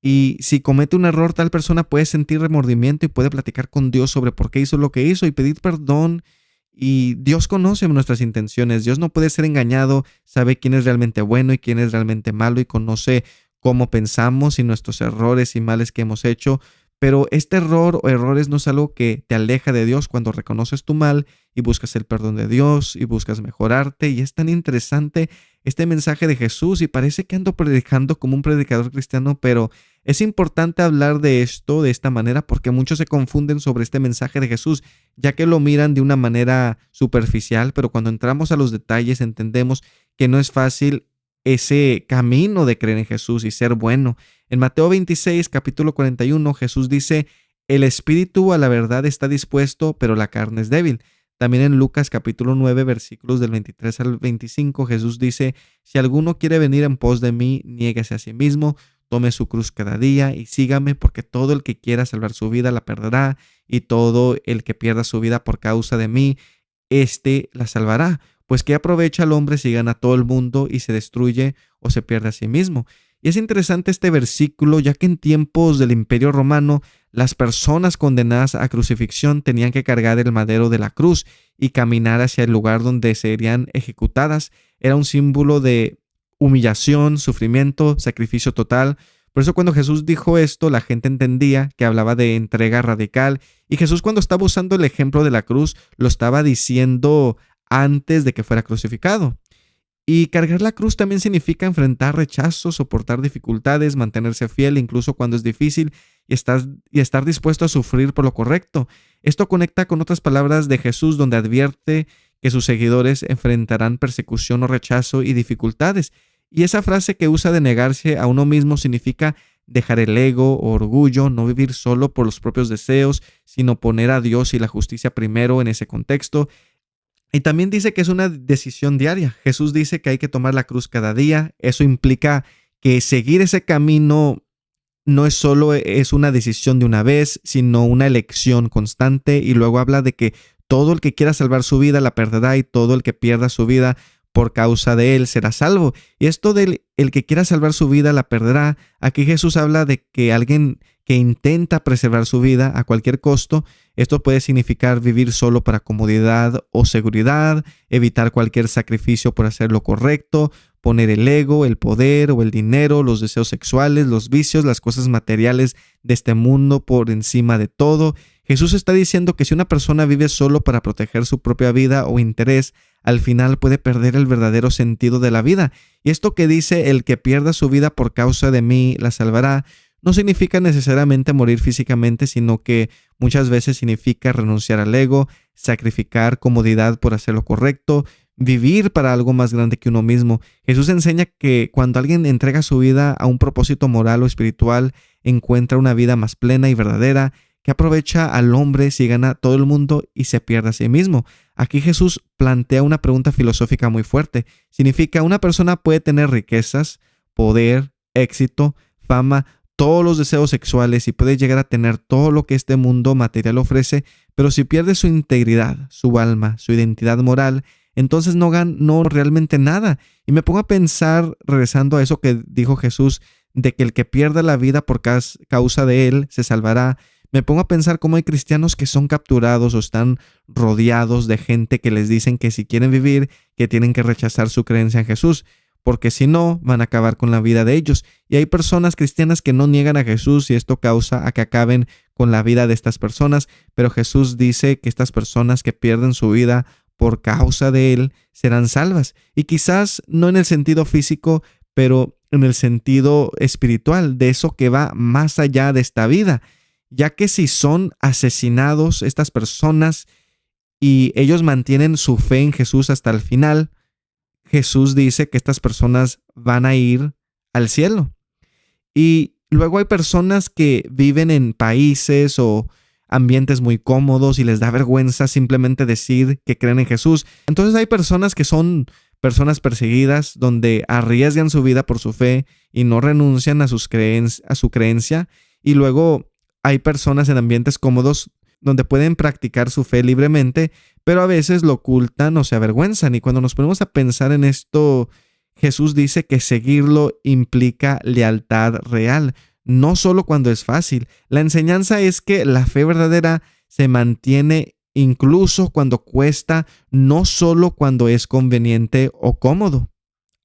Y si comete un error, tal persona puede sentir remordimiento y puede platicar con Dios sobre por qué hizo lo que hizo y pedir perdón. Y Dios conoce nuestras intenciones. Dios no puede ser engañado, sabe quién es realmente bueno y quién es realmente malo, y conoce cómo pensamos y nuestros errores y males que hemos hecho. Pero este error o errores no es algo que te aleja de Dios cuando reconoces tu mal y buscas el perdón de Dios y buscas mejorarte. Y es tan interesante este mensaje de Jesús, y parece que ando predicando como un predicador cristiano, pero es importante hablar de esto de esta manera porque muchos se confunden sobre este mensaje de Jesús, ya que lo miran de una manera superficial, pero cuando entramos a los detalles entendemos que no es fácil ese camino de creer en Jesús y ser bueno. En Mateo 26, capítulo 41, Jesús dice: el espíritu a la verdad está dispuesto, pero la carne es débil. También en Lucas capítulo 9, versículos del 23 al 25, Jesús dice: si alguno quiere venir en pos de mí, niéguese a sí mismo, tome su cruz cada día y sígame, porque todo el que quiera salvar su vida la perderá, y todo el que pierda su vida por causa de mí, éste la salvará. Pues ¿qué aprovecha el hombre si gana todo el mundo y se destruye o se pierde a sí mismo? Y es interesante este versículo, ya que en tiempos del Imperio Romano, las personas condenadas a crucifixión tenían que cargar el madero de la cruz y caminar hacia el lugar donde serían ejecutadas. Era un símbolo de humillación, sufrimiento, sacrificio total. Por eso cuando Jesús dijo esto, la gente entendía que hablaba de entrega radical. Y Jesús, cuando estaba usando el ejemplo de la cruz, lo estaba diciendo antes de que fuera crucificado. Y cargar la cruz también significa enfrentar rechazos, soportar dificultades, mantenerse fiel incluso cuando es difícil, y estar dispuesto a sufrir por lo correcto. Esto conecta con otras palabras de Jesús donde advierte que sus seguidores enfrentarán persecución o rechazo y dificultades. Y esa frase que usa de negarse a uno mismo significa dejar el ego o orgullo, no vivir solo por los propios deseos, sino poner a Dios y la justicia primero en ese contexto. Y también dice que es una decisión diaria. Jesús dice que hay que tomar la cruz cada día. Eso implica que seguir ese camino no es solo una decisión de una vez, sino una elección constante. Y luego habla de que todo el que quiera salvar su vida la perderá, y todo el que pierda su vida por causa de él será salvo. Y esto del el que quiera salvar su vida la perderá, aquí Jesús habla de que alguien que intenta preservar su vida a cualquier costo, esto puede significar vivir solo para comodidad o seguridad, evitar cualquier sacrificio por hacer lo correcto, poner el ego, el poder o el dinero, los deseos sexuales, los vicios, las cosas materiales de este mundo por encima de todo. Jesús está diciendo que si una persona vive solo para proteger su propia vida o interés, al final puede perder el verdadero sentido de la vida. Y esto que dice, el que pierda su vida por causa de mí la salvará, no significa necesariamente morir físicamente, sino que muchas veces significa renunciar al ego, sacrificar comodidad por hacer lo correcto, vivir para algo más grande que uno mismo. Jesús enseña que cuando alguien entrega su vida a un propósito moral o espiritual, encuentra una vida más plena y verdadera, que aprovecha al hombre si gana todo el mundo y se pierde a sí mismo. Aquí Jesús plantea una pregunta filosófica muy fuerte. Significa, una persona puede tener riquezas, poder, éxito, fama, todos los deseos sexuales y puede llegar a tener todo lo que este mundo material ofrece, pero si pierde su integridad, su alma, su identidad moral, entonces no realmente nada. Y me pongo a pensar, regresando a eso que dijo Jesús, de que el que pierda la vida por causa de él se salvará. Me pongo a pensar cómo hay cristianos que son capturados o están rodeados de gente que les dicen que si quieren vivir, que tienen que rechazar su creencia en Jesús, porque si no, van a acabar con la vida de ellos. Y hay personas cristianas que no niegan a Jesús y esto causa a que acaben con la vida de estas personas, pero Jesús dice que estas personas que pierden su vida por causa de él serán salvas. Y quizás no en el sentido físico, pero en el sentido espiritual, de eso que va más allá de esta vida. Ya que si son asesinados estas personas y ellos mantienen su fe en Jesús hasta el final, Jesús dice que estas personas van a ir al cielo. Y luego hay personas que viven en países o ambientes muy cómodos y les da vergüenza simplemente decir que creen en Jesús. Entonces hay personas que son personas perseguidas, donde arriesgan su vida por su fe y no renuncian a su creencia. Y luego hay personas en ambientes cómodos donde pueden practicar su fe libremente, pero a veces lo ocultan o se avergüenzan. Y cuando nos ponemos a pensar en esto, Jesús dice que seguirlo implica lealtad real, no solo cuando es fácil. La enseñanza es que la fe verdadera se mantiene incluso cuando cuesta, no solo cuando es conveniente o cómodo.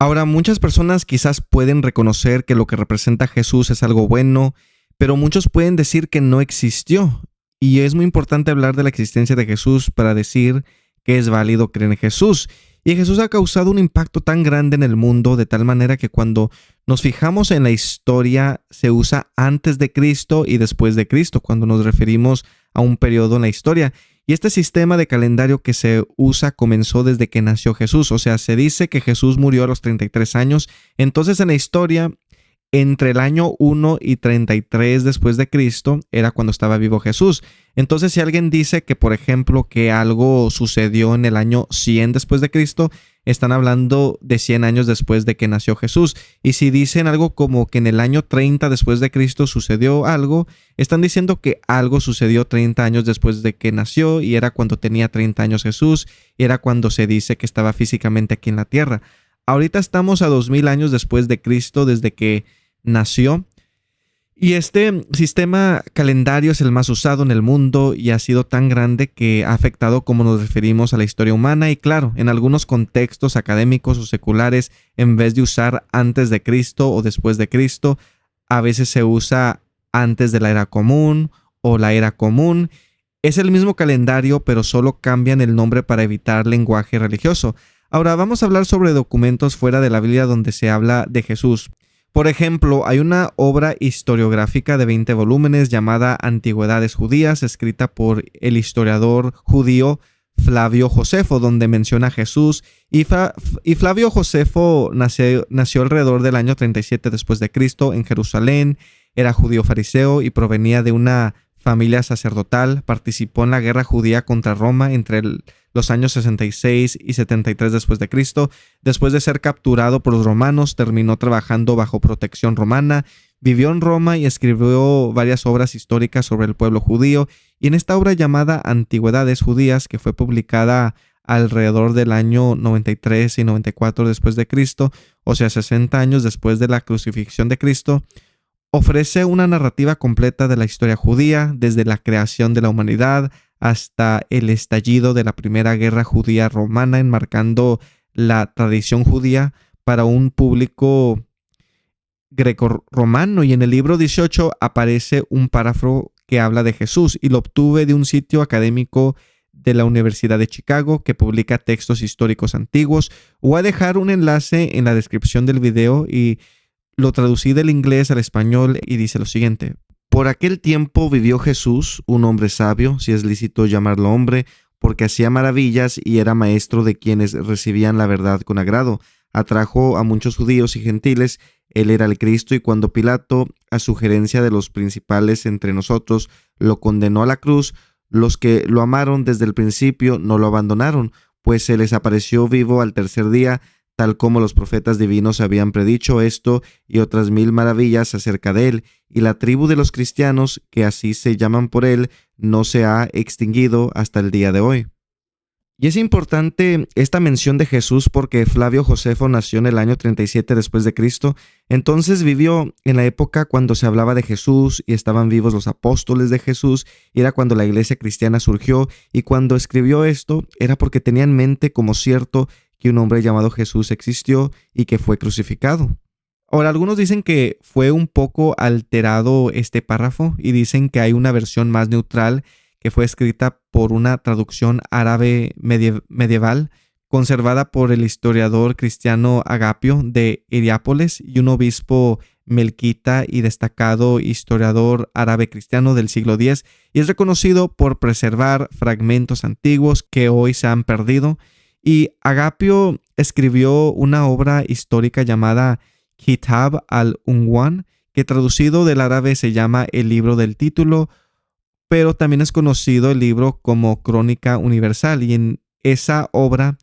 Ahora, muchas personas quizás pueden reconocer que lo que representa Jesús es algo bueno, pero muchos pueden decir que no existió. Y es muy importante hablar de la existencia de Jesús para decir que es válido creer en Jesús. Y Jesús ha causado un impacto tan grande en el mundo, de tal manera que cuando nos fijamos en la historia, se usa antes de Cristo y después de Cristo, cuando nos referimos a un periodo en la historia. Y este sistema de calendario que se usa comenzó desde que nació Jesús. O sea, se dice que Jesús murió a los 33 años. Entonces, en la historia, entre el año 1 y 33 después de Cristo era cuando estaba vivo Jesús. Entonces, si alguien dice que, por ejemplo, que algo sucedió en el año 100 después de Cristo, están hablando de 100 años después de que nació Jesús. Y si dicen algo como que en el año 30 después de Cristo sucedió algo, están diciendo que algo sucedió 30 años después de que nació y era cuando tenía 30 años Jesús, y era cuando se dice que estaba físicamente aquí en la tierra. Ahorita estamos a 2000 años después de Cristo, desde que nació. Y este sistema calendario es el más usado en el mundo y ha sido tan grande que ha afectado cómo nos referimos a la historia humana. Y claro, en algunos contextos académicos o seculares, en vez de usar antes de Cristo o después de Cristo, a veces se usa antes de la era común o la era común. Es el mismo calendario, pero solo cambian el nombre para evitar lenguaje religioso. Ahora vamos a hablar sobre documentos fuera de la Biblia donde se habla de Jesús. Por ejemplo, hay una obra historiográfica de 20 volúmenes llamada Antigüedades Judías, escrita por el historiador judío Flavio Josefo, donde menciona a Jesús. Y Flavio Josefo nació alrededor del año 37 después de Cristo en Jerusalén. Era judío fariseo y provenía de una familia sacerdotal. Participó en la guerra judía contra Roma entre los años 66 y 73 después de Cristo. Después de ser capturado por los romanos, terminó trabajando bajo protección romana. Vivió en Roma y escribió varias obras históricas sobre el pueblo judío. Y en esta obra llamada Antigüedades Judías, que fue publicada alrededor del año 93 y 94 después de Cristo, o sea, 60 años después de la crucifixión de Cristo, ofrece una narrativa completa de la historia judía, desde la creación de la humanidad hasta el estallido de la primera guerra judía romana, enmarcando la tradición judía para un público grecorromano. Y en el libro 18 aparece un párrafo que habla de Jesús y lo obtuve de un sitio académico de la Universidad de Chicago que publica textos históricos antiguos. Voy a dejar un enlace en la descripción del video y lo traducí del inglés al español y dice lo siguiente. Por aquel tiempo vivió Jesús, un hombre sabio, si es lícito llamarlo hombre, porque hacía maravillas y era maestro de quienes recibían la verdad con agrado. Atrajo a muchos judíos y gentiles. Él era el Cristo, y cuando Pilato, a sugerencia de los principales entre nosotros, lo condenó a la cruz, los que lo amaron desde el principio no lo abandonaron, pues se les apareció vivo al tercer día, tal como los profetas divinos habían predicho esto y otras 1000 maravillas acerca de él. Y la tribu de los cristianos, que así se llaman por él, no se ha extinguido hasta el día de hoy. Y es importante esta mención de Jesús porque Flavio Josefo nació en el año 37 después de Cristo, entonces vivió en la época cuando se hablaba de Jesús y estaban vivos los apóstoles de Jesús, y era cuando la iglesia cristiana surgió, y cuando escribió esto era porque tenía en mente como cierto que un hombre llamado Jesús existió y que fue crucificado. Ahora, algunos dicen que fue un poco alterado este párrafo y dicen que hay una versión más neutral que fue escrita por una traducción árabe medieval conservada por el historiador cristiano Agapio de Hierápolis y un obispo melquita y destacado historiador árabe cristiano del siglo X, y es reconocido por preservar fragmentos antiguos que hoy se han perdido. Y Agapio escribió una obra histórica llamada Kitab al-Unwan, que traducido del árabe se llama El libro del título, pero también es conocido el libro como Crónica Universal, y en esa obra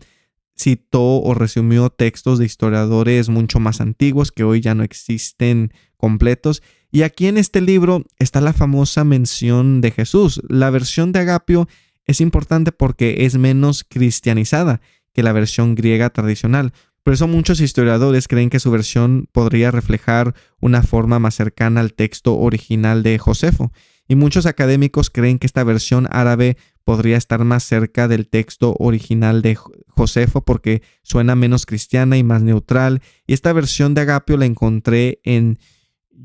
citó o resumió textos de historiadores mucho más antiguos que hoy ya no existen completos. Y aquí en este libro está la famosa mención de Jesús. La versión de Agapio es importante porque es menos cristianizada que la versión griega tradicional. Por eso muchos historiadores creen que su versión podría reflejar una forma más cercana al texto original de Josefo. Y muchos académicos creen que esta versión árabe podría estar más cerca del texto original de Josefo porque suena menos cristiana y más neutral. Y esta versión de Agapio la encontré en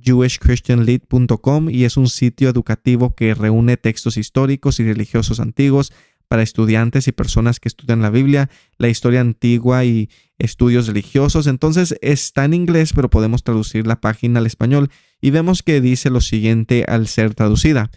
jewishchristianlit.com y es un sitio educativo que reúne textos históricos y religiosos antiguos para estudiantes y personas que estudian la Biblia, la historia antigua y estudios religiosos. Entonces está en inglés, pero podemos traducir la página al español y vemos que dice lo siguiente al ser traducida.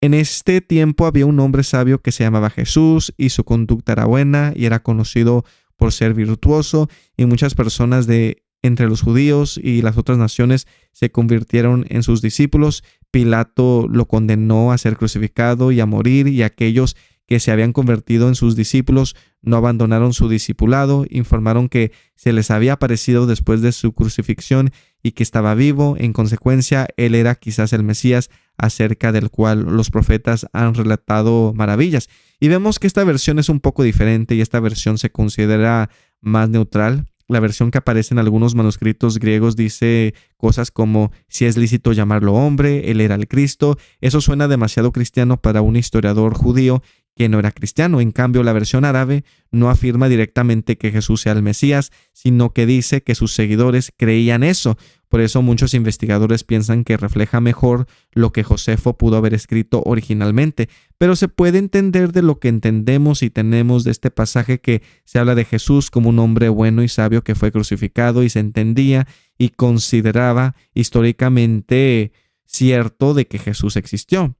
En este tiempo había un hombre sabio que se llamaba Jesús y su conducta era buena y era conocido por ser virtuoso, y muchas personas de entre los judíos y las otras naciones se convirtieron en sus discípulos. Pilato lo condenó a ser crucificado y a morir, y aquellos que se habían convertido en sus discípulos no abandonaron su discipulado, informaron que se les había aparecido después de su crucifixión y que estaba vivo. En consecuencia, él era quizás el Mesías, acerca del cual los profetas han relatado maravillas. Y vemos que esta versión es un poco diferente y esta versión se considera más neutral. La versión que aparece en algunos manuscritos griegos dice cosas como si es lícito llamarlo hombre, él era el Cristo. Eso suena demasiado cristiano para un historiador judío que no era cristiano. En cambio, la versión árabe no afirma directamente que Jesús sea el Mesías, sino que dice que sus seguidores creían eso. Por eso muchos investigadores piensan que refleja mejor lo que Josefo pudo haber escrito originalmente. Pero se puede entender de lo que entendemos y tenemos de este pasaje que se habla de Jesús como un hombre bueno y sabio que fue crucificado, y se entendía y consideraba históricamente cierto de que Jesús existió.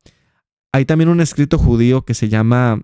Hay también un escrito judío que se llama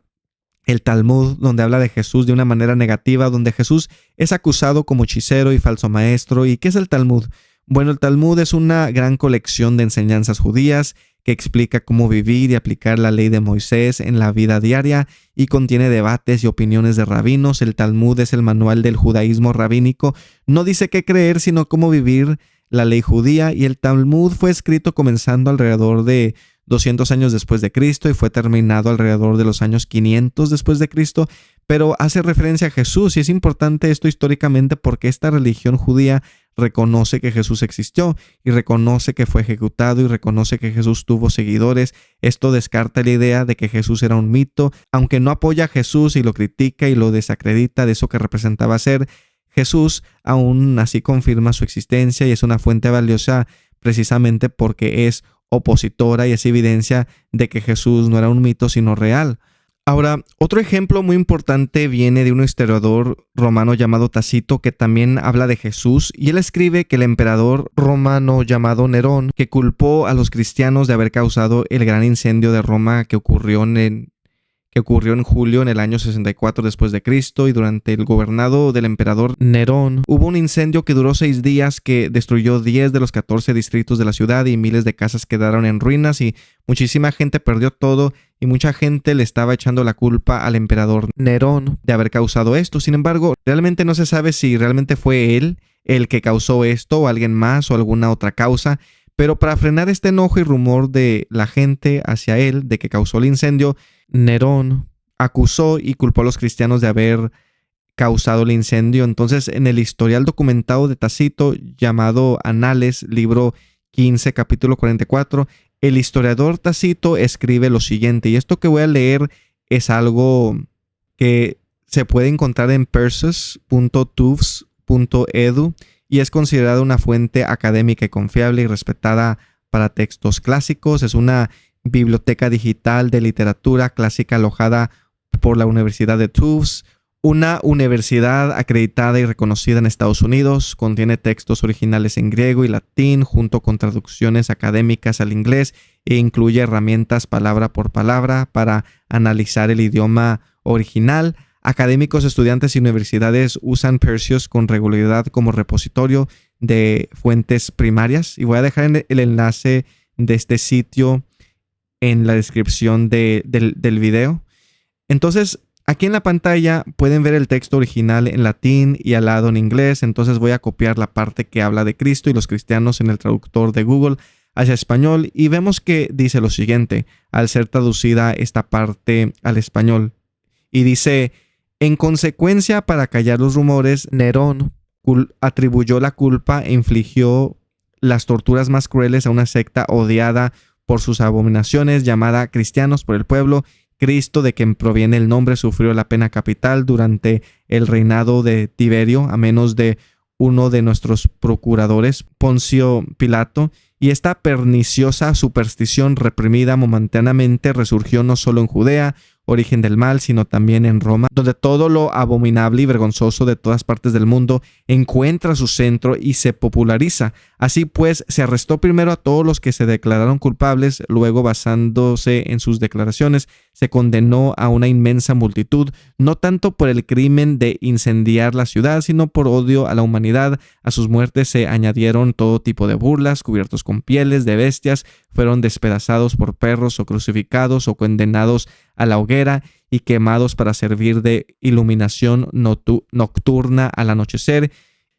el Talmud, donde habla de Jesús de una manera negativa, donde Jesús es acusado como hechicero y falso maestro. ¿Y qué es el Talmud? Bueno, el Talmud es una gran colección de enseñanzas judías que explica cómo vivir y aplicar la ley de Moisés en la vida diaria y contiene debates y opiniones de rabinos. El Talmud es el manual del judaísmo rabínico. No dice qué creer, sino cómo vivir la ley judía, y el Talmud fue escrito comenzando alrededor de 200 años después de Cristo y fue terminado alrededor de los años 500 después de Cristo, pero hace referencia a Jesús, y es importante esto históricamente porque esta religión judía reconoce que Jesús existió y reconoce que fue ejecutado y reconoce que Jesús tuvo seguidores. Esto descarta la idea de que Jesús era un mito, aunque no apoya a Jesús y lo critica y lo desacredita de eso que representaba ser. Jesús aún así confirma su existencia y es una fuente valiosa precisamente porque es opositora y es evidencia de que Jesús no era un mito sino real. Ahora, otro ejemplo muy importante viene de un historiador romano llamado Tácito que también habla de Jesús y él escribe que el emperador romano llamado Nerón, que culpó a los cristianos de haber causado el gran incendio de Roma que ocurrió en julio en el año 64 después de Cristo, y durante el gobernado del emperador Nerón hubo un incendio que duró 6 días que destruyó 10 de los 14 distritos de la ciudad y miles de casas quedaron en ruinas y muchísima gente perdió todo y mucha gente le estaba echando la culpa al emperador Nerón de haber causado esto. Sin embargo, realmente no se sabe si realmente fue él el que causó esto o alguien más o alguna otra causa. Pero para frenar este enojo y rumor de la gente hacia él, de que causó el incendio, Nerón acusó y culpó a los cristianos de haber causado el incendio. Entonces, en el historial documentado de Tácito, llamado Anales, libro 15, capítulo 44, el historiador Tácito escribe lo siguiente, y esto que voy a leer es algo que se puede encontrar en perses.tufts.edu, y es considerada una fuente académica y confiable y respetada para textos clásicos. Es una biblioteca digital de literatura clásica alojada por la Universidad de Tufts, una universidad acreditada y reconocida en Estados Unidos. Contiene textos originales en griego y latín junto con traducciones académicas al inglés e incluye herramientas palabra por palabra para analizar el idioma original. Académicos, estudiantes y universidades usan Perseus con regularidad como repositorio de fuentes primarias. Y voy a dejar el enlace de este sitio en la descripción del video. Entonces, aquí en la pantalla pueden ver el texto original en latín y al lado en inglés. Entonces voy a copiar la parte que habla de Cristo y los cristianos en el traductor de Google hacia español. Y vemos que dice lo siguiente al ser traducida esta parte al español. Y dice: en consecuencia, para callar los rumores, Nerón atribuyó la culpa e infligió las torturas más crueles a una secta odiada por sus abominaciones, llamada cristianos por el pueblo. Cristo, de quien proviene el nombre, sufrió la pena capital durante el reinado de Tiberio, a menos de uno de nuestros procuradores, Poncio Pilato, y esta perniciosa superstición reprimida momentáneamente resurgió no solo en Judea, origen del mal, sino también en Roma, donde todo lo abominable y vergonzoso de todas partes del mundo encuentra su centro y se populariza. Así pues, se arrestó primero a todos los que se declararon culpables, luego, basándose en sus declaraciones, se condenó a una inmensa multitud, no tanto por el crimen de incendiar la ciudad, sino por odio a la humanidad. A sus muertes se añadieron todo tipo de burlas, cubiertos con pieles de bestias, fueron despedazados por perros o crucificados o condenados a la hoguera y quemados para servir de iluminación nocturna al anochecer.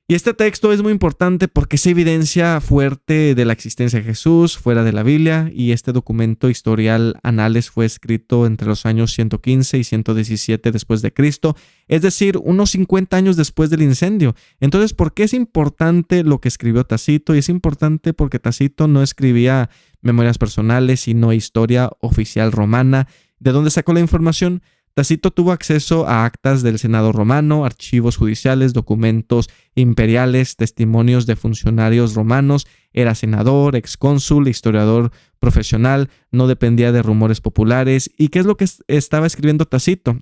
Y este texto es muy importante porque es evidencia fuerte de la existencia de Jesús fuera de la Biblia, y este documento historial Anales fue escrito entre los años 115 y 117 después de Cristo, es decir, unos 50 años después del incendio. Entonces, ¿por qué es importante lo que escribió Tácito? Y es importante porque Tácito no escribía memorias personales, sino historia oficial romana. ¿De dónde sacó la información? Tácito tuvo acceso a actas del Senado romano, archivos judiciales, documentos imperiales, testimonios de funcionarios romanos. Era senador, excónsul, historiador profesional, no dependía de rumores populares. ¿Y qué es lo que estaba escribiendo Tácito?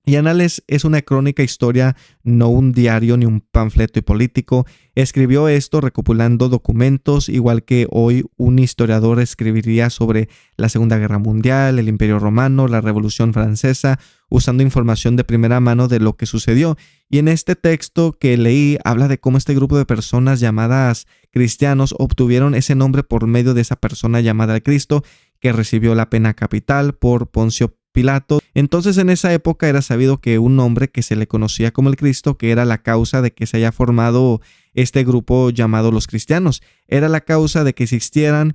Y Anales es una crónica historia, no un diario ni un panfleto político. Escribió esto recopilando documentos, igual que hoy un historiador escribiría sobre la Segunda Guerra Mundial, el Imperio Romano, la Revolución Francesa, usando información de primera mano de lo que sucedió. Y en este texto que leí habla de cómo este grupo de personas llamadas cristianos obtuvieron ese nombre por medio de esa persona llamada Cristo, que recibió la pena capital por Poncio Pilato. Entonces, en esa época era sabido que un hombre que se le conocía como el Cristo, que era la causa de que se haya formado este grupo llamado los cristianos, era la causa de que existieran.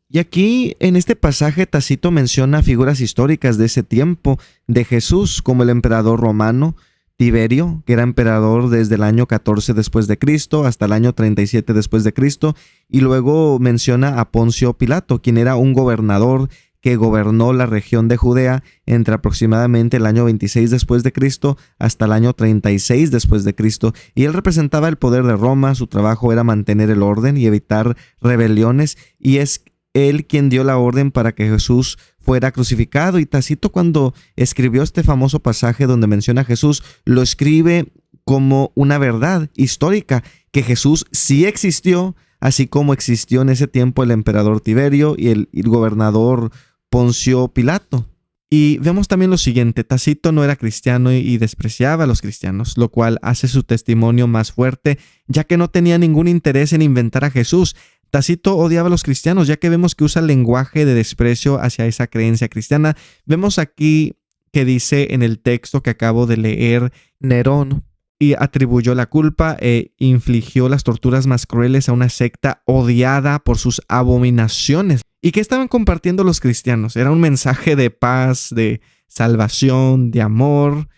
Y aquí, en este pasaje, Tácito menciona figuras históricas de ese tiempo de Jesús, como el emperador romano Tiberio, que era emperador desde el año 14 después de Cristo hasta el año 37 después de Cristo, y luego menciona a Poncio Pilato, quien era un gobernador que gobernó la región de Judea entre aproximadamente el año 26 después de Cristo hasta el año 36 después de Cristo, y él representaba el poder de Roma. Su trabajo era mantener el orden y evitar rebeliones, y es él quien dio la orden para que Jesús fuera crucificado. Y Tácito, cuando escribió este famoso pasaje donde menciona a Jesús, lo escribe como una verdad histórica, que Jesús sí existió, así como existió en ese tiempo el emperador Tiberio y el gobernador Poncio Pilato. Y vemos también lo siguiente: Tácito no era cristiano y despreciaba a los cristianos, lo cual hace su testimonio más fuerte, ya que no tenía ningún interés en inventar a Jesús. Tácito odiaba a los cristianos, ya que vemos que usa lenguaje de desprecio hacia esa creencia cristiana. Vemos aquí que dice en el texto que acabo de leer: Nerón y atribuyó la culpa e infligió las torturas más crueles a una secta odiada por sus abominaciones. ¿Y qué estaban compartiendo los cristianos? Era un mensaje de paz, de salvación, de amor.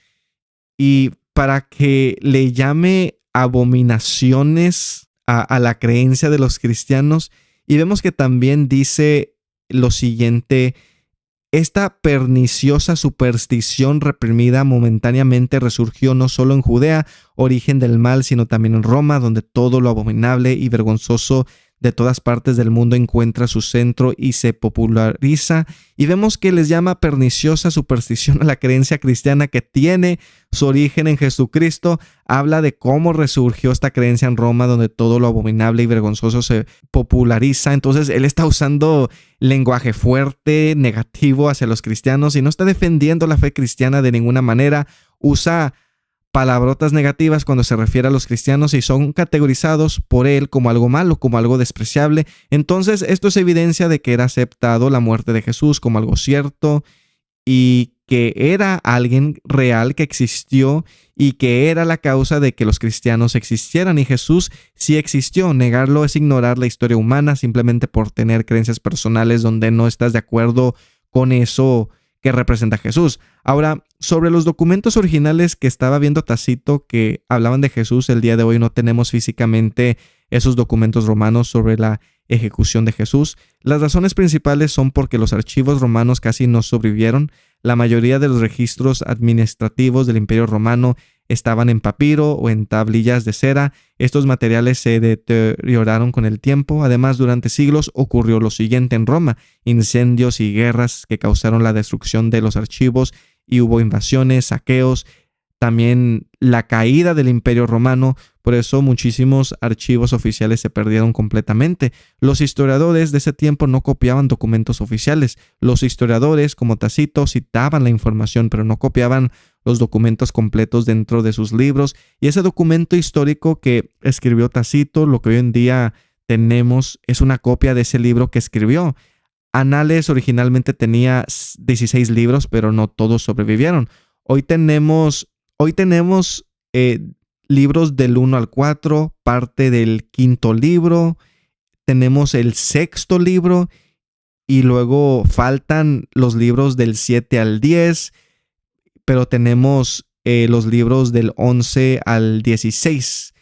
Y para que le llame abominaciones a la creencia de los cristianos. Y vemos que también dice lo siguiente: esta perniciosa superstición reprimida momentáneamente resurgió no solo en Judea, origen del mal, sino también en Roma, donde todo lo abominable y vergonzoso de todas partes del mundo encuentra su centro y se populariza. Y vemos que les llama perniciosa superstición a la creencia cristiana que tiene su origen en Jesucristo. Habla de cómo resurgió esta creencia en Roma, donde todo lo abominable y vergonzoso se populariza. Entonces él está usando lenguaje fuerte, negativo hacia los cristianos, y no está defendiendo la fe cristiana de ninguna manera. Usa palabrotas negativas cuando se refiere a los cristianos y son categorizados por él como algo malo, como algo despreciable. Entonces esto es evidencia de que era aceptado la muerte de Jesús como algo cierto y que era alguien real que existió y que era la causa de que los cristianos existieran. Y Jesús sí existió. Negarlo es ignorar la historia humana simplemente por tener creencias personales donde no estás de acuerdo con eso que representa a Jesús. Ahora, sobre los documentos originales que estaba viendo Tácito que hablaban de Jesús, el día de hoy no tenemos físicamente esos documentos romanos sobre la ejecución de Jesús. Las razones principales son porque los archivos romanos casi no sobrevivieron. La mayoría de los registros administrativos del Imperio Romano estaban en papiro o en tablillas de cera. Estos materiales se deterioraron con el tiempo. Además, durante siglos ocurrió lo siguiente en Roma: incendios y guerras que causaron la destrucción de los archivos, y hubo invasiones, saqueos, también la caída del Imperio Romano. Por eso muchísimos archivos oficiales se perdieron completamente. Los historiadores de ese tiempo no copiaban documentos oficiales. Los historiadores, como Tácito, citaban la información, pero no copiaban los documentos completos dentro de sus libros. Y ese documento histórico que escribió Tácito, lo que hoy en día tenemos, es una copia de ese libro que escribió. Anales originalmente tenía 16 libros, pero no todos sobrevivieron. Hoy tenemos libros del 1 al 4, parte del 5º libro, tenemos el 6º libro y luego faltan los libros del 7 al 10, pero tenemos los libros del 11 al 16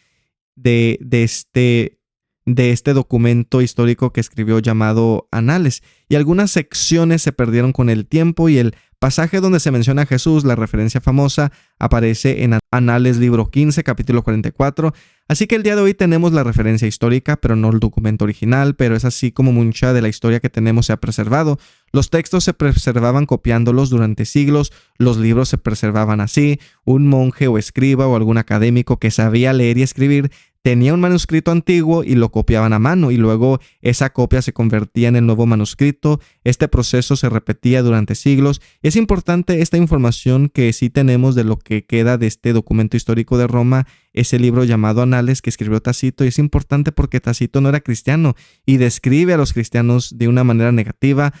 de este documento histórico que escribió llamado Anales. Y algunas secciones se perdieron con el tiempo, y el pasaje donde se menciona a Jesús, la referencia famosa, aparece en Anales libro 15, capítulo 44. Así que el día de hoy tenemos la referencia histórica, pero no el documento original, pero es así como mucha de la historia que tenemos se ha preservado. Los textos se preservaban copiándolos durante siglos, los libros se preservaban así. Un monje o escriba o algún académico que sabía leer y escribir tenía un manuscrito antiguo y lo copiaban a mano, y luego esa copia se convertía en el nuevo manuscrito. Este proceso se repetía durante siglos. Es importante esta información que sí tenemos de lo que queda de este documento histórico de Roma, ese libro llamado Anales que escribió Tácito. Y es importante porque Tácito no era cristiano y describe a los cristianos de una manera negativa,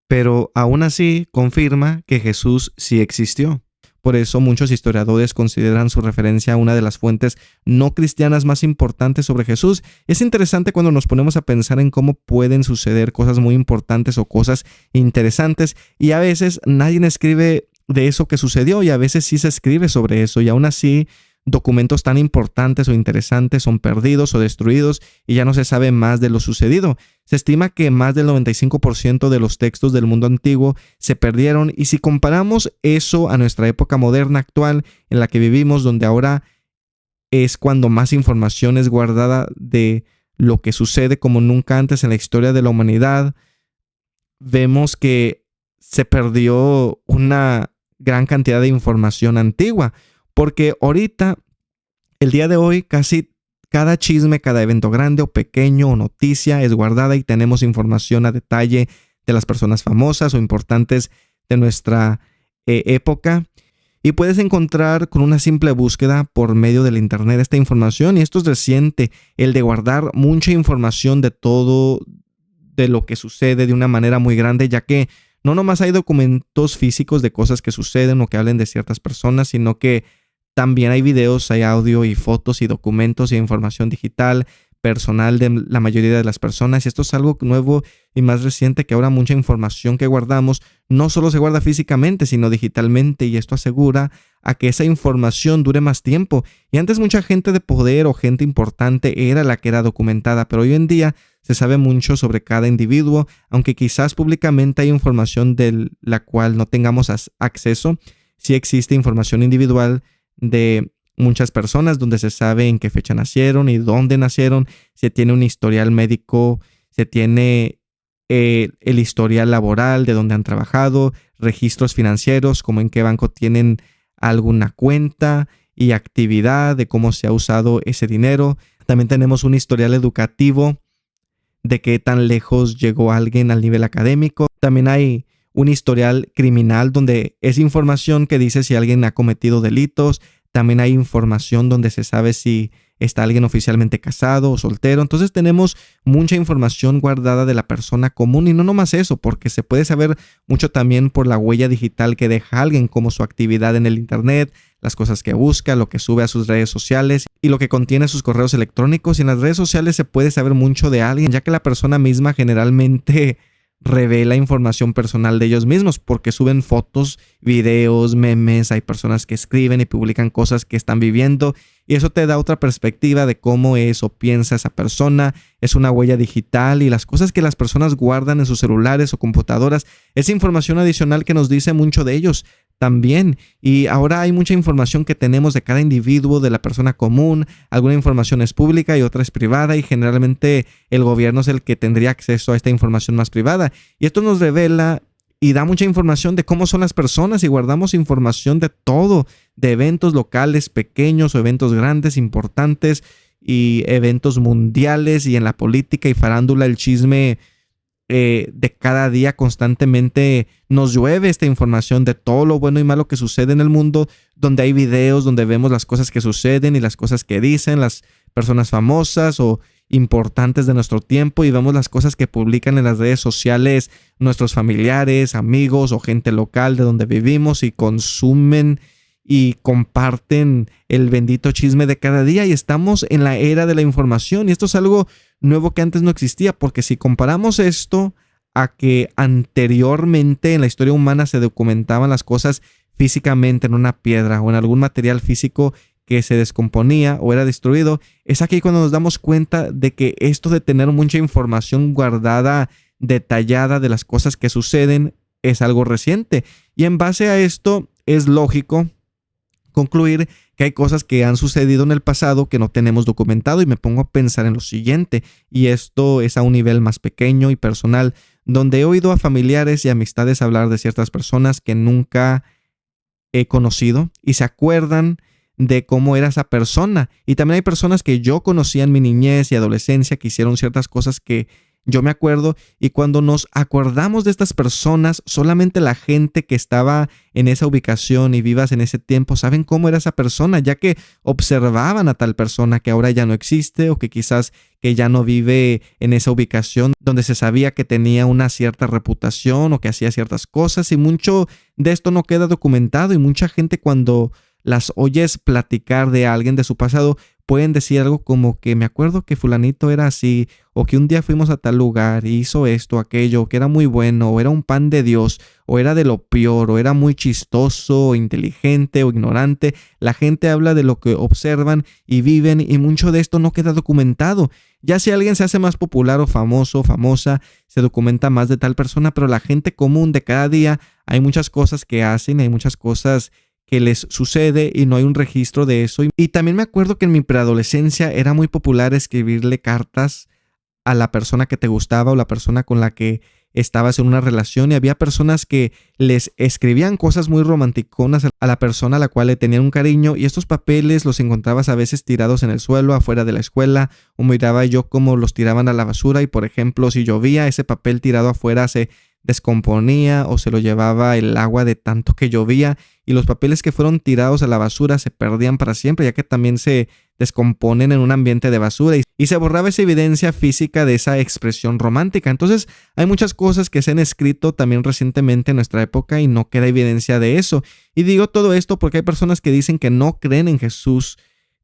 pero aún así confirma que Jesús sí existió. Por eso muchos historiadores consideran su referencia una de las fuentes no cristianas más importantes sobre Jesús. Es interesante cuando nos ponemos a pensar en cómo pueden suceder cosas muy importantes o cosas interesantes, y a veces nadie escribe de eso que sucedió, y a veces sí se escribe sobre eso, y aún así documentos tan importantes o interesantes son perdidos o destruidos y ya no se sabe más de lo sucedido. Se estima que más del 95% de los textos del mundo antiguo se perdieron, y si comparamos eso a nuestra época moderna actual en la que vivimos, donde ahora es cuando más información es guardada de lo que sucede como nunca antes en la historia de la humanidad, vemos que se perdió una gran cantidad de información antigua, porque ahorita, el día de hoy, casi cada chisme, cada evento grande o pequeño o noticia es guardada y tenemos información a detalle de las personas famosas o importantes de nuestra época. Y puedes encontrar con una simple búsqueda por medio del internet esta información. Y esto es reciente, el de guardar mucha información de todo, de lo que sucede de una manera muy grande, ya que no nomás hay documentos físicos de cosas que suceden o que hablen de ciertas personas, sino que también hay videos, hay audio y fotos y documentos y información digital, personal de la mayoría de las personas. Y esto es algo nuevo y más reciente, que ahora mucha información que guardamos no solo se guarda físicamente, sino digitalmente, y esto asegura a que esa información dure más tiempo. Y antes mucha gente de poder o gente importante era la que era documentada, pero hoy en día se sabe mucho sobre cada individuo, aunque quizás públicamente hay información de la cual no tengamos acceso. Sí existe información individual de muchas personas donde se sabe en qué fecha nacieron y dónde nacieron, se tiene un historial médico, se tiene el historial laboral de dónde han trabajado, registros financieros, como en qué banco tienen alguna cuenta y actividad, de cómo se ha usado ese dinero. También tenemos un historial educativo de qué tan lejos llegó alguien al nivel académico. También hay un historial criminal donde es información que dice si alguien ha cometido delitos. También hay información donde se sabe si está alguien oficialmente casado o soltero. Entonces tenemos mucha información guardada de la persona común, y no nomás eso, porque se puede saber mucho también por la huella digital que deja alguien, como su actividad en el internet, las cosas que busca, lo que sube a sus redes sociales y lo que contiene sus correos electrónicos. Y en las redes sociales se puede saber mucho de alguien, ya que la persona misma generalmente revela información personal de ellos mismos, porque suben fotos, videos, memes. Hay personas que escriben y publican cosas que están viviendo, y eso te da otra perspectiva de cómo es o piensa esa persona. Es una huella digital, y las cosas que las personas guardan en sus celulares o computadoras es información adicional que nos dice mucho de ellos también. Y ahora hay mucha información que tenemos de cada individuo, de la persona común. Alguna información es pública y otra es privada, y generalmente el gobierno es el que tendría acceso a esta información más privada. Y esto nos revela y da mucha información de cómo son las personas, y guardamos información de todo, de eventos locales, pequeños o eventos grandes, importantes, y eventos mundiales, y en la política y farándula, el chisme de cada día constantemente nos llueve esta información de todo lo bueno y malo que sucede en el mundo, donde hay videos donde vemos las cosas que suceden y las cosas que dicen las personas famosas o importantes de nuestro tiempo, y vemos las cosas que publican en las redes sociales nuestros familiares, amigos o gente local de donde vivimos, y consumen y comparten el bendito chisme de cada día. Y estamos en la era de la información, y esto es algo nuevo que antes no existía, porque si comparamos esto a que anteriormente en la historia humana se documentaban las cosas físicamente en una piedra o en algún material físico que se descomponía o era destruido, es aquí cuando nos damos cuenta de que esto de tener mucha información guardada, detallada de las cosas que suceden, es algo reciente. Y en base a esto es lógico concluir que hay cosas que han sucedido en el pasado que no tenemos documentado, y me pongo a pensar en lo siguiente, y esto es a un nivel más pequeño y personal, donde he oído a familiares y amistades hablar de ciertas personas que nunca he conocido, y se acuerdan de cómo era esa persona. Y también hay personas que yo conocía en mi niñez y adolescencia que hicieron ciertas cosas que yo me acuerdo, y cuando nos acordamos de estas personas, solamente la gente que estaba en esa ubicación y vivas en ese tiempo saben cómo era esa persona, ya que observaban a tal persona que ahora ya no existe, o que quizás que ya no vive en esa ubicación, donde se sabía que tenía una cierta reputación o que hacía ciertas cosas, y mucho de esto no queda documentado. Y mucha gente, cuando las oyes platicar de alguien de su pasado, pueden decir algo como que me acuerdo que fulanito era así, o que un día fuimos a tal lugar y hizo esto, aquello, o que era muy bueno, o era un pan de Dios, o era de lo peor, o era muy chistoso, o inteligente, o ignorante. La gente habla de lo que observan y viven, y mucho de esto no queda documentado. Ya si alguien se hace más popular o famoso o famosa, se documenta más de tal persona, pero la gente común de cada día, hay muchas cosas que hacen, hay muchas cosas que les sucede y no hay un registro de eso. Y también me acuerdo que en mi preadolescencia era muy popular escribirle cartas a la persona que te gustaba o la persona con la que estabas en una relación y había personas que les escribían cosas muy romanticonas a la persona a la cual le tenían un cariño, y estos papeles los encontrabas a veces tirados en el suelo afuera de la escuela, o miraba yo cómo los tiraban a la basura y, por ejemplo, si llovía, ese papel tirado afuera se descomponía o se lo llevaba el agua de tanto que llovía, y los papeles que fueron tirados a la basura se perdían para siempre, ya que también se descomponen en un ambiente de basura, y se borraba esa evidencia física de esa expresión romántica. Entonces hay muchas cosas que se han escrito también recientemente en nuestra época y no queda evidencia de eso. Y digo todo esto porque hay personas que dicen que no creen en Jesús,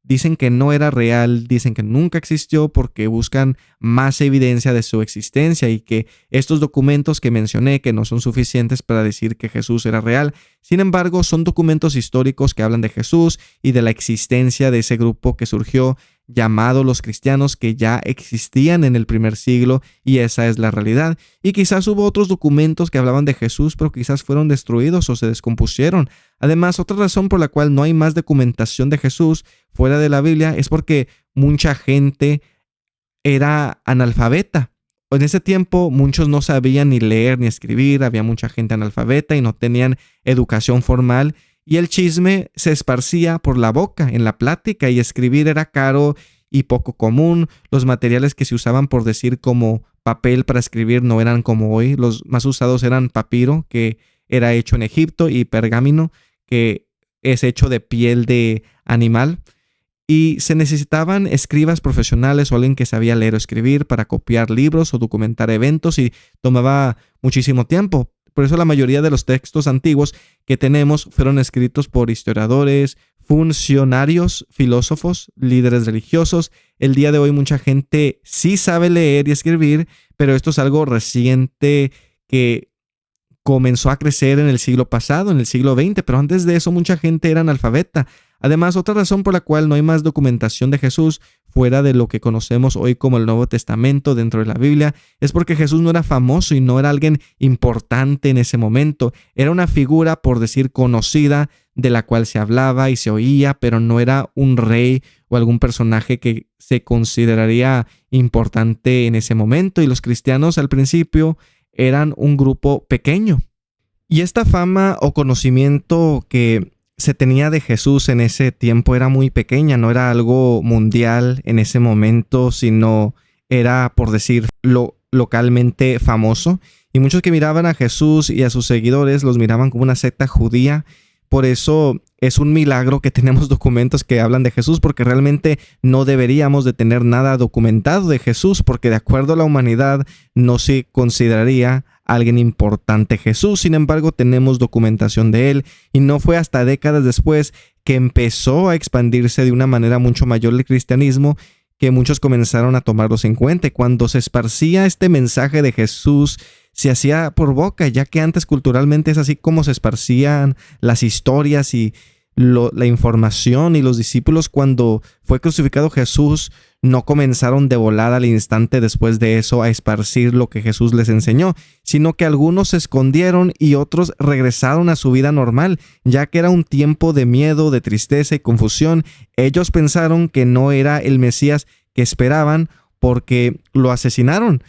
dicen que no era real, dicen que nunca existió porque buscan más evidencia de su existencia, y que estos documentos que mencioné que no son suficientes para decir que Jesús era real. Sin embargo, son documentos históricos que hablan de Jesús y de la existencia de ese grupo que surgió llamado los cristianos, que ya existían en el primer siglo, y esa es la realidad. Y quizás hubo otros documentos que hablaban de Jesús, pero quizás fueron destruidos o se descompusieron. Además, otra razón por la cual no hay más documentación de Jesús fuera de la Biblia es porque mucha gente era analfabeta. En ese tiempo muchos no sabían ni leer ni escribir, había mucha gente analfabeta y no tenían educación formal, y el chisme se esparcía por la boca, en la plática, y escribir era caro y poco común. Los materiales que se usaban, por decir, como papel para escribir no eran como hoy. Los más usados eran papiro, que era hecho en Egipto, y pergamino, que es hecho de piel de animal. Y se necesitaban escribas profesionales o alguien que sabía leer o escribir para copiar libros o documentar eventos, y tomaba muchísimo tiempo. Por eso la mayoría de los textos antiguos que tenemos fueron escritos por historiadores, funcionarios, filósofos, líderes religiosos. El día de hoy mucha gente sí sabe leer y escribir, pero esto es algo reciente que comenzó a crecer en el siglo pasado, en el siglo XX, pero antes de eso mucha gente era analfabeta. Además, otra razón por la cual no hay más documentación de Jesús fuera de lo que conocemos hoy como el Nuevo Testamento dentro de la Biblia es porque Jesús no era famoso y no era alguien importante en ese momento. Era una figura, por decir, conocida, de la cual se hablaba y se oía, pero no era un rey o algún personaje que se consideraría importante en ese momento. Y los cristianos al principio eran un grupo pequeño. Y esta fama o conocimiento que se tenía de Jesús en ese tiempo era muy pequeña, no era algo mundial en ese momento, sino era, por decir, localmente famoso. Y muchos que miraban a Jesús y a sus seguidores los miraban como una secta judía. Por eso es un milagro que tenemos documentos que hablan de Jesús, porque realmente no deberíamos de tener nada documentado de Jesús, porque de acuerdo a la humanidad no se consideraría alguien importante Jesús. Sin embargo, tenemos documentación de él, y no fue hasta décadas después que empezó a expandirse de una manera mucho mayor el cristianismo, que muchos comenzaron a tomarlos en cuenta. Y cuando se esparcía este mensaje de Jesús, se hacía por boca, ya que antes culturalmente es así como se esparcían las historias y la información. Y los discípulos, cuando fue crucificado Jesús, no comenzaron de volada al instante después de eso a esparcir lo que Jesús les enseñó, sino que algunos se escondieron y otros regresaron a su vida normal, ya que era un tiempo de miedo, de tristeza y confusión. Ellos pensaron que no era el Mesías que esperaban porque lo asesinaron.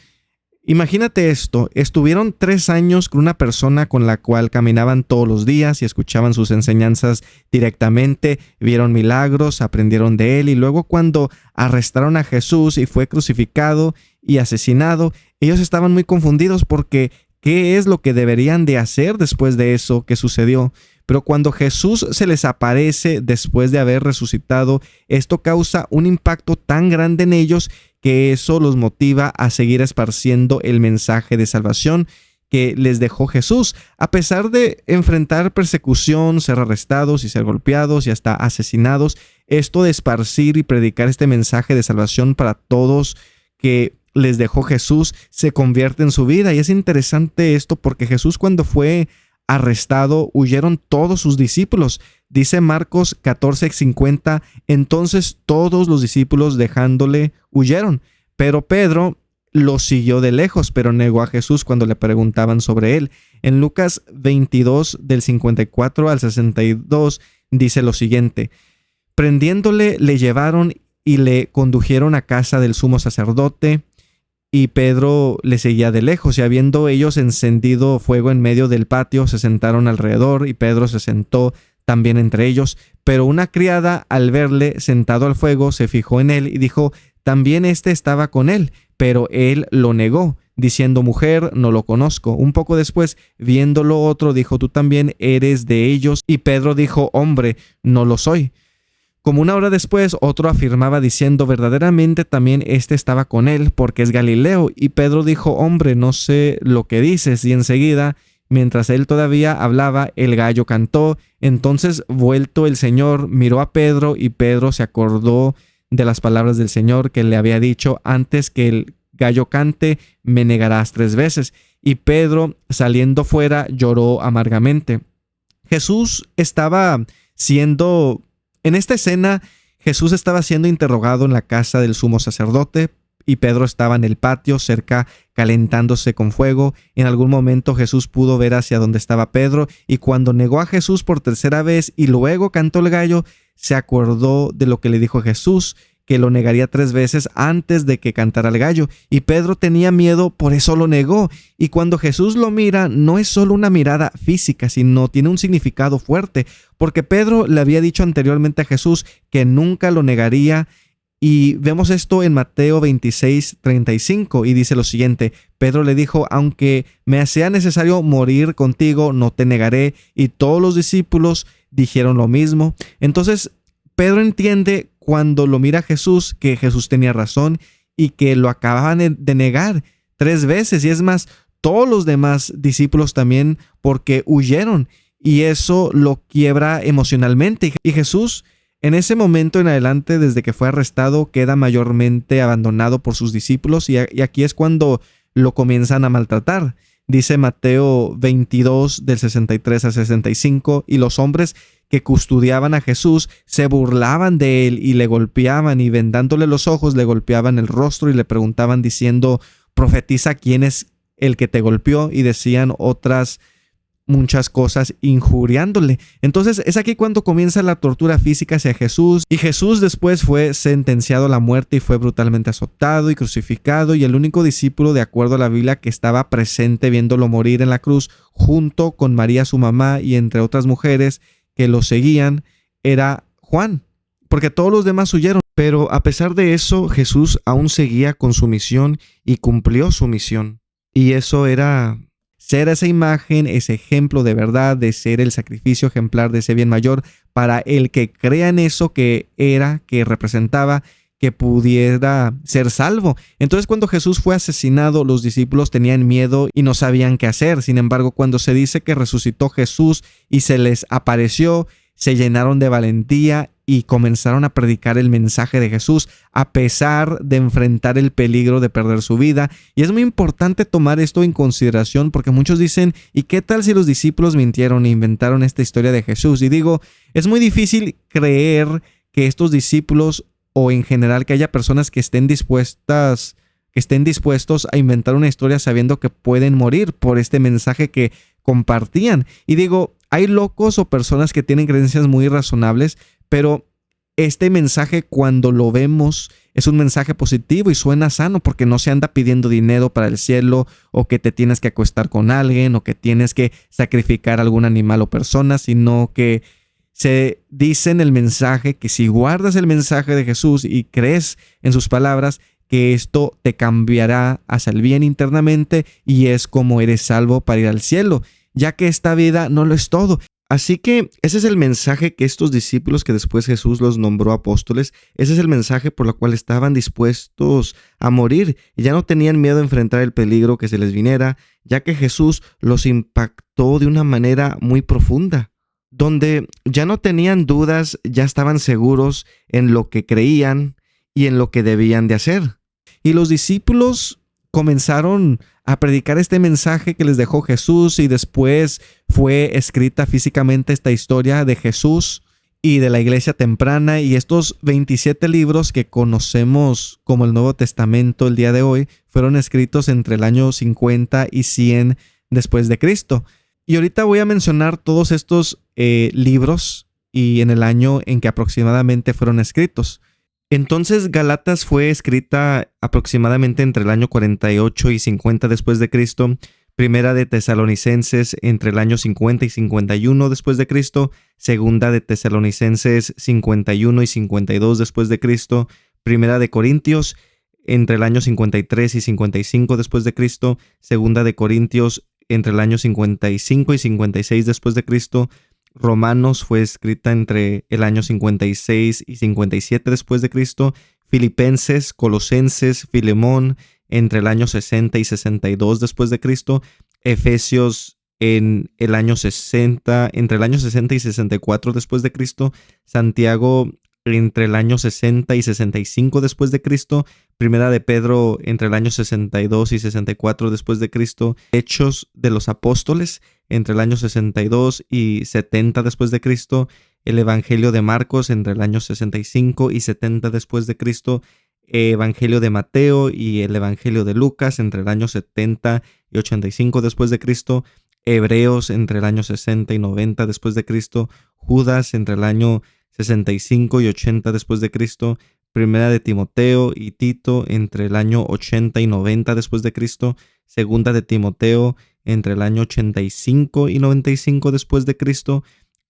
Imagínate esto, estuvieron 3 años con una persona con la cual caminaban todos los días y escuchaban sus enseñanzas directamente, vieron milagros, aprendieron de él, y luego cuando arrestaron a Jesús y fue crucificado y asesinado, ellos estaban muy confundidos porque ¿qué es lo que deberían de hacer después de eso que sucedió? Pero cuando Jesús se les aparece después de haber resucitado, esto causa un impacto tan grande en ellos que eso los motiva a seguir esparciendo el mensaje de salvación que les dejó Jesús. A pesar de enfrentar persecución, ser arrestados y ser golpeados y hasta asesinados, esto de esparcir y predicar este mensaje de salvación para todos que les dejó Jesús se convierte en su vida. Y es interesante esto porque Jesús, cuando fue arrestado, huyeron todos sus discípulos. Dice Marcos 14:50, entonces todos los discípulos dejándole huyeron, pero Pedro lo siguió de lejos, pero negó a Jesús cuando le preguntaban sobre él. En Lucas 22 del 54 al 62 dice lo siguiente, prendiéndole le llevaron y le condujeron a casa del sumo sacerdote, y Pedro le seguía de lejos, y habiendo ellos encendido fuego en medio del patio, se sentaron alrededor, y Pedro se sentó también entre ellos. Pero una criada, al verle sentado al fuego, se fijó en él y dijo: también éste estaba con él. Pero él lo negó, diciendo: mujer, no lo conozco. Un poco después, viéndolo otro, dijo: tú también eres de ellos. Y Pedro dijo: hombre, no lo soy. Como una hora después, otro afirmaba diciendo: verdaderamente también éste estaba con él, porque es Galileo. Y Pedro dijo: hombre, no sé lo que dices. Y enseguida, mientras él todavía hablaba, el gallo cantó. Entonces, vuelto el Señor, miró a Pedro, y Pedro se acordó de las palabras del Señor que le había dicho: antes que el gallo cante, me negarás 3 veces. Y Pedro, saliendo fuera, lloró amargamente. Jesús estaba siendo... En esta escena, Jesús estaba siendo interrogado en la casa del sumo sacerdote, y Pedro estaba en el patio cerca calentándose con fuego. En algún momento Jesús pudo ver hacia donde estaba Pedro, y cuando negó a Jesús por 3ª vez y luego cantó el gallo, se acordó de lo que le dijo Jesús, que lo negaría 3 veces antes de que cantara el gallo. Y Pedro tenía miedo, por eso lo negó. Y cuando Jesús lo mira, no es solo una mirada física, sino tiene un significado fuerte, porque Pedro le había dicho anteriormente a Jesús que nunca lo negaría. Y vemos esto en Mateo 26:35, y dice lo siguiente: Pedro le dijo: aunque me sea necesario morir contigo, no te negaré. Y todos los discípulos dijeron lo mismo. Entonces Pedro entiende, cuando lo mira a Jesús, que Jesús tenía razón y que lo acababan de negar 3 veces. Y es más, todos los demás discípulos también, porque huyeron, y eso lo quiebra emocionalmente. Y Jesús, en ese momento en adelante, desde que fue arrestado, queda mayormente abandonado por sus discípulos, y aquí es cuando lo comienzan a maltratar. Dice Mateo 22, del 63 al 65, y los hombres que custodiaban a Jesús se burlaban de él y le golpeaban, y vendándole los ojos le golpeaban el rostro y le preguntaban diciendo: profetiza, ¿quién es el que te golpeó? Y decían otras muchas cosas injuriándole. Entonces es aquí cuando comienza la tortura física hacia Jesús, y Jesús después fue sentenciado a la muerte y fue brutalmente azotado y crucificado, y el único discípulo, de acuerdo a la Biblia, que estaba presente viéndolo morir en la cruz junto con María su mamá y entre otras mujeres que lo seguían, era Juan, porque todos los demás huyeron. Pero a pesar de eso, Jesús aún seguía con su misión y cumplió su misión, y eso era ser esa imagen, ese ejemplo de verdad, de ser el sacrificio ejemplar de ese bien mayor para el que crea en eso que era, que representaba, que pudiera ser salvo. Entonces, cuando Jesús fue asesinado, los discípulos tenían miedo y no sabían qué hacer. Sin embargo, cuando se dice que resucitó Jesús y se les apareció, se llenaron de valentía y comenzaron a predicar el mensaje de Jesús a pesar de enfrentar el peligro de perder su vida. Y es muy importante tomar esto en consideración, porque muchos dicen: ¿y qué tal si los discípulos mintieron e inventaron esta historia de Jesús? Y digo, es muy difícil creer que estos discípulos, o en general que haya personas que estén dispuestos a inventar una historia sabiendo que pueden morir por este mensaje que compartían. Y digo, hay locos o personas que tienen creencias muy razonables, pero este mensaje, cuando lo vemos, es un mensaje positivo y suena sano, porque no se anda pidiendo dinero para el cielo, o que te tienes que acostar con alguien, o que tienes que sacrificar algún animal o persona, sino que se dice en el mensaje que si guardas el mensaje de Jesús y crees en sus palabras, que esto te cambiará hacia el bien internamente, y es como eres salvo para ir al cielo, ya que esta vida no lo es todo. Así que ese es el mensaje que estos discípulos, que después Jesús los nombró apóstoles, ese es el mensaje por el cual estaban dispuestos a morir, y ya no tenían miedo a enfrentar el peligro que se les viniera, ya que Jesús los impactó de una manera muy profunda, donde ya no tenían dudas, ya estaban seguros en lo que creían y en lo que debían de hacer. Y los discípulos comenzaron a predicar este mensaje que les dejó Jesús, y después fue escrita físicamente esta historia de Jesús y de la iglesia temprana, y estos 27 libros que conocemos como el Nuevo Testamento el día de hoy fueron escritos entre el año 50 y 100 después de Cristo. Y ahorita voy a mencionar todos estos libros y en el año en que aproximadamente fueron escritos. Entonces, Gálatas fue escrita aproximadamente entre el año 48 y 50 después de Cristo. Primera de Tesalonicenses entre el año 50 y 51 después de Cristo. Segunda de Tesalonicenses 51 y 52 después de Cristo. Primera de Corintios entre el año 53 y 55 después de Cristo. Segunda de Corintios entre el año 55 y 56 después de Cristo. Romanos fue escrita entre el año 56 y 57 después de Cristo. Filipenses, Colosenses, Filemón entre el año 60 y 62 después de Cristo. Efesios en el año 60, entre el año 60 y 64 después de Cristo. Santiago entre el año 60 y 65 después de Cristo. Primera de Pedro entre el año 62 y 64 después de Cristo. Hechos de los Apóstoles entre el año 62 y 70 después de Cristo. El Evangelio de Marcos entre el año 65 y 70 después de Cristo. Evangelio de Mateo y el Evangelio de Lucas entre el año 70 y 85 después de Cristo. Hebreos entre el año 60 y 90 después de Cristo. Judas entre el año 65 y 80 después de Cristo. Primera de Timoteo y Tito entre el año 80 y 90 después de Cristo. Segunda de Timoteo entre el año 85 y 95 después de Cristo.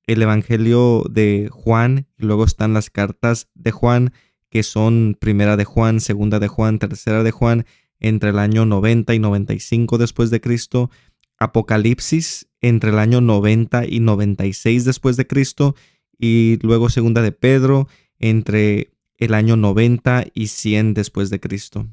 El Evangelio de Juan, y luego están las cartas de Juan, que son Primera de Juan, Segunda de Juan, Tercera de Juan, entre el año 90 y 95 después de Cristo. Apocalipsis entre el año 90 y 96 después de Cristo. Y luego Segunda de Pedro entre el año 90 y 100 después de Cristo.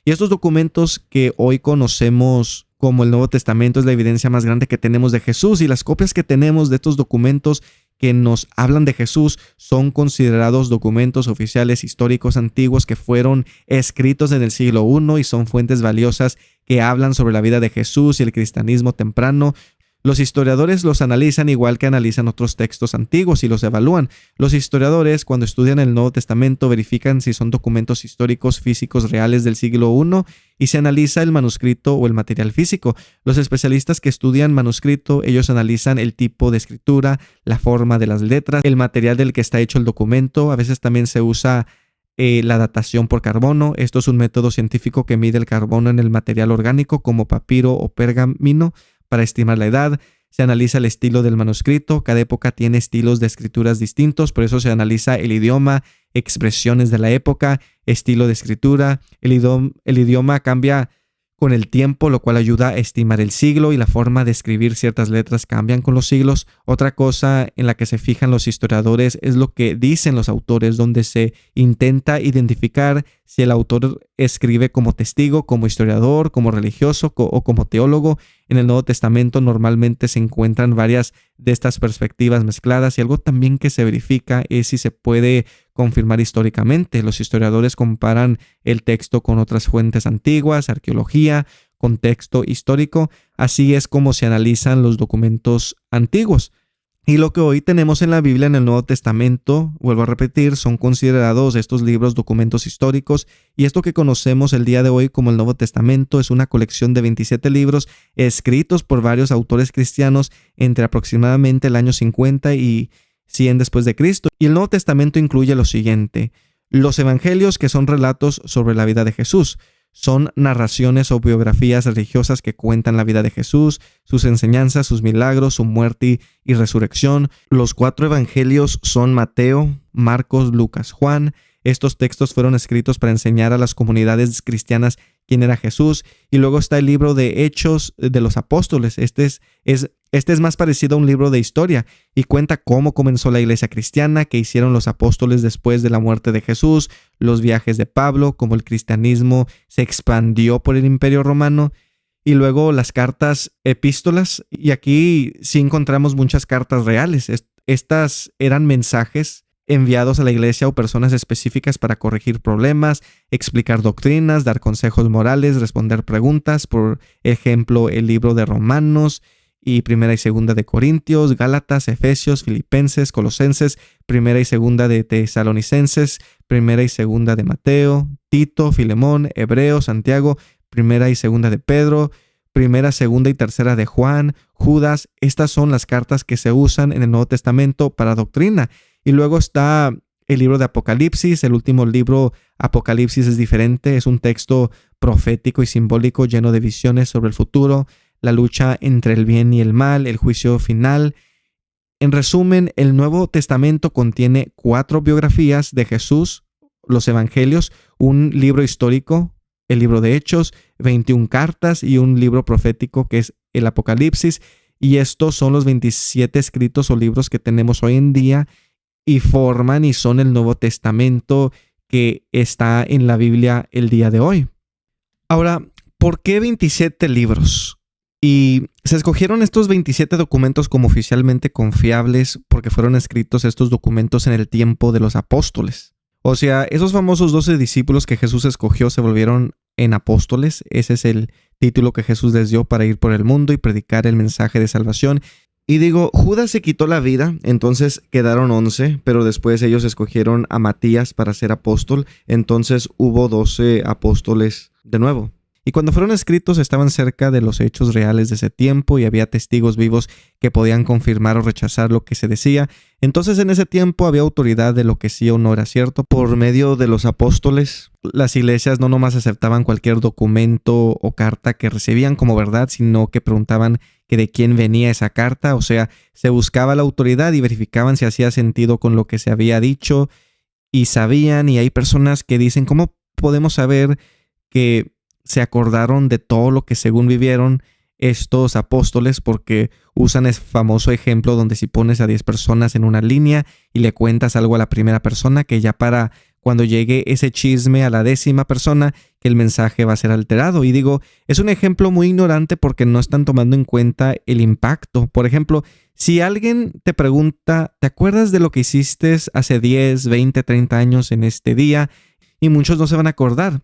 Y estos documentos que hoy conocemos como el Nuevo Testamento es la evidencia más grande que tenemos de Jesús, y las copias que tenemos de estos documentos que nos hablan de Jesús son considerados documentos oficiales históricos antiguos que fueron escritos en el siglo I y son fuentes valiosas que hablan sobre la vida de Jesús y el cristianismo temprano. Los historiadores los analizan igual que analizan otros textos antiguos y los evalúan. Los historiadores, cuando estudian el Nuevo Testamento, verifican si son documentos históricos físicos reales del siglo I y se analiza el manuscrito o el material físico. Los especialistas que estudian manuscrito, ellos analizan el tipo de escritura, la forma de las letras, el material del que está hecho el documento. A veces también se usa la datación por carbono. Esto es un método científico que mide el carbono en el material orgánico como papiro o pergamino para estimar la edad. Se analiza el estilo del manuscrito. Cada época tiene estilos de escrituras distintos, por eso se analiza el idioma, expresiones de la época, estilo de escritura. El idioma cambia con el tiempo, lo cual ayuda a estimar el siglo, y la forma de escribir ciertas letras cambian con los siglos. Otra cosa en la que se fijan los historiadores es lo que dicen los autores, donde se intenta identificar si el autor escribe como testigo, como historiador, como religioso o como teólogo. En el Nuevo Testamento normalmente se encuentran varias de estas perspectivas mezcladas, y algo también que se verifica es si se puede confirmar históricamente. Los historiadores comparan el texto con otras fuentes antiguas, arqueología, contexto histórico. Así es como se analizan los documentos antiguos. Y lo que hoy tenemos en la Biblia, en el Nuevo Testamento, vuelvo a repetir, son considerados estos libros documentos históricos, y esto que conocemos el día de hoy como el Nuevo Testamento es una colección de 27 libros escritos por varios autores cristianos entre aproximadamente el año 50 y 100 después de Cristo. Y el Nuevo Testamento incluye lo siguiente: los evangelios, que son relatos sobre la vida de Jesús. Son narraciones o biografías religiosas que cuentan la vida de Jesús, sus enseñanzas, sus milagros, su muerte y resurrección. Los 4 evangelios son Mateo, Marcos, Lucas, Juan. Estos textos fueron escritos para enseñar a las comunidades cristianas quién era Jesús. Y luego está el libro de Hechos de los Apóstoles. Este es más parecido a un libro de historia y cuenta cómo comenzó la iglesia cristiana, qué hicieron los apóstoles después de la muerte de Jesús, los viajes de Pablo, cómo el cristianismo se expandió por el Imperio Romano. Y luego las cartas epístolas, y aquí sí encontramos muchas cartas reales. Estas eran mensajes enviados a la iglesia o personas específicas para corregir problemas, explicar doctrinas, dar consejos morales, responder preguntas. Por ejemplo, el libro de Romanos y Primera y Segunda de Corintios, Gálatas, Efesios, Filipenses, Colosenses, Primera y Segunda de Tesalonicenses, Primera y Segunda de Mateo, Tito, Filemón, Hebreos, Santiago, Primera y Segunda de Pedro, Primera, Segunda y Tercera de Juan, Judas. Estas son las cartas que se usan en el Nuevo Testamento para doctrina. Y luego está el libro de Apocalipsis. El último libro, Apocalipsis, es diferente. Es un texto profético y simbólico lleno de visiones sobre el futuro, la lucha entre el bien y el mal, el juicio final. En resumen, el Nuevo Testamento contiene 4 biografías de Jesús, los Evangelios, un libro histórico, el libro de Hechos, 21 cartas y un libro profético que es el Apocalipsis. Y estos son los 27 escritos o libros que tenemos hoy en día y forman y son el Nuevo Testamento que está en la Biblia el día de hoy. Ahora, ¿por qué 27 libros? Y se escogieron estos 27 documentos como oficialmente confiables porque fueron escritos estos documentos en el tiempo de los apóstoles. O sea, esos famosos 12 discípulos que Jesús escogió se volvieron en apóstoles. Ese es el título que Jesús les dio para ir por el mundo y predicar el mensaje de salvación. Y digo, Judas se quitó la vida, entonces quedaron 11, pero después ellos escogieron a Matías para ser apóstol, entonces hubo 12 apóstoles de nuevo. Y cuando fueron escritos estaban cerca de los hechos reales de ese tiempo y había testigos vivos que podían confirmar o rechazar lo que se decía. Entonces en ese tiempo había autoridad de lo que sí o no era cierto. Por medio de los apóstoles, las iglesias no nomás aceptaban cualquier documento o carta que recibían como verdad, sino que preguntaban que de quién venía esa carta. O sea, se buscaba la autoridad y verificaban si hacía sentido con lo que se había dicho y sabían. Y hay personas que dicen, ¿cómo podemos saber que se acordaron de todo lo que según vivieron estos apóstoles? Porque usan ese famoso ejemplo donde si pones a 10 personas en una línea y le cuentas algo a la primera persona, que ya para cuando llegue ese chisme a la 10ª persona, que el mensaje va a ser alterado. Y digo, es un ejemplo muy ignorante porque no están tomando en cuenta el impacto. Por ejemplo, si alguien te pregunta, ¿te acuerdas de lo que hiciste hace 10, 20, 30 años en este día? Y muchos no se van a acordar.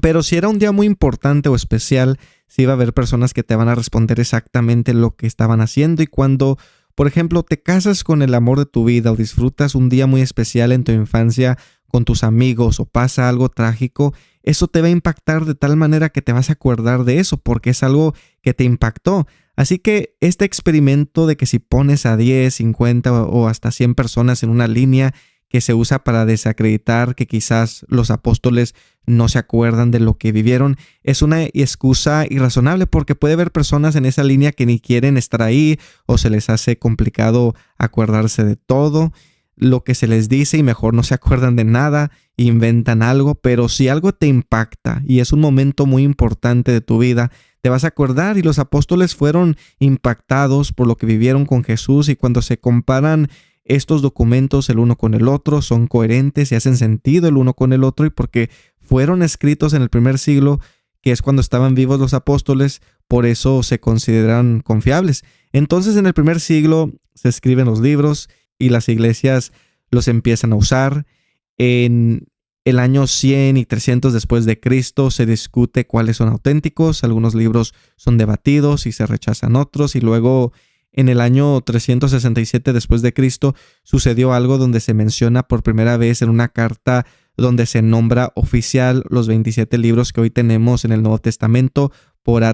Pero si era un día muy importante o especial, sí va a haber personas que te van a responder exactamente lo que estaban haciendo. Y cuando, por ejemplo, te casas con el amor de tu vida o disfrutas un día muy especial en tu infancia con tus amigos o pasa algo trágico, eso te va a impactar de tal manera que te vas a acordar de eso porque es algo que te impactó. Así que este experimento de que si pones a 10, 50 o hasta 100 personas en una línea que se usa para desacreditar que quizás los apóstoles no se acuerdan de lo que vivieron, es una excusa irrazonable porque puede haber personas en esa línea que ni quieren estar ahí o se les hace complicado acordarse de todo lo que se les dice y mejor no se acuerdan de nada, inventan algo. Pero si algo te impacta y es un momento muy importante de tu vida, te vas a acordar. Y los apóstoles fueron impactados por lo que vivieron con Jesús, y cuando se comparan estos documentos el uno con el otro, son coherentes y hacen sentido el uno con el otro, y porque fueron escritos en el primer siglo, que es cuando estaban vivos los apóstoles, por eso se consideran confiables. Entonces en el primer siglo se escriben los libros y las iglesias los empiezan a usar. En el año 100 y 300 después de Cristo se discute cuáles son auténticos. Algunos libros son debatidos y se rechazan otros, y luego en el año 367 después de Cristo sucedió algo donde se menciona por primera vez en una carta donde se nombra oficial los 27 libros que hoy tenemos en el Nuevo Testamento por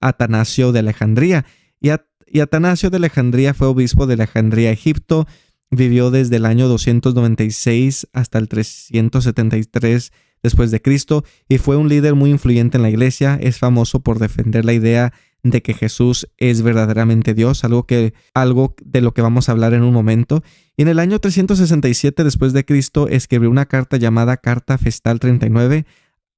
Atanasio de Alejandría. Y Atanasio de Alejandría fue obispo de Alejandría, Egipto. Vivió desde el año 296 hasta el 373 después de Cristo y fue un líder muy influyente en la iglesia. Es famoso por defender la idea de que Jesús es verdaderamente Dios, algo de lo que vamos a hablar en un momento. Y en el año 367 después de Cristo escribió una carta llamada Carta Festal 39.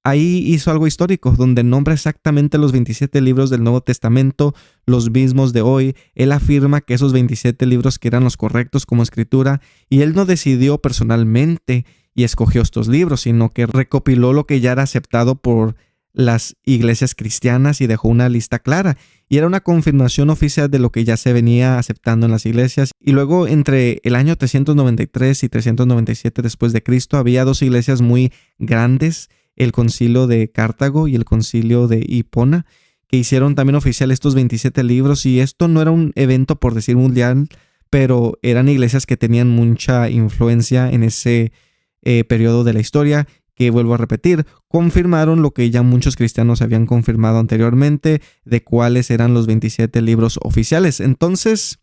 Ahí hizo algo histórico, donde nombra exactamente los 27 libros del Nuevo Testamento, los mismos de hoy. Él afirma que esos 27 libros que eran los correctos como escritura, y él no decidió personalmente y escogió estos libros, sino que recopiló lo que ya era aceptado por las iglesias cristianas y dejó una lista clara. Y era una confirmación oficial de lo que ya se venía aceptando en las iglesias. Y luego, entre el año 393 y 397 después de Cristo, había dos iglesias muy grandes, el concilio de Cartago y el concilio de Hipona, que hicieron también oficial estos 27 libros. Y esto no era un evento por decir mundial, pero eran iglesias que tenían mucha influencia en ese periodo de la historia, que vuelvo a repetir, confirmaron lo que ya muchos cristianos habían confirmado anteriormente, de cuáles eran los 27 libros oficiales. Entonces,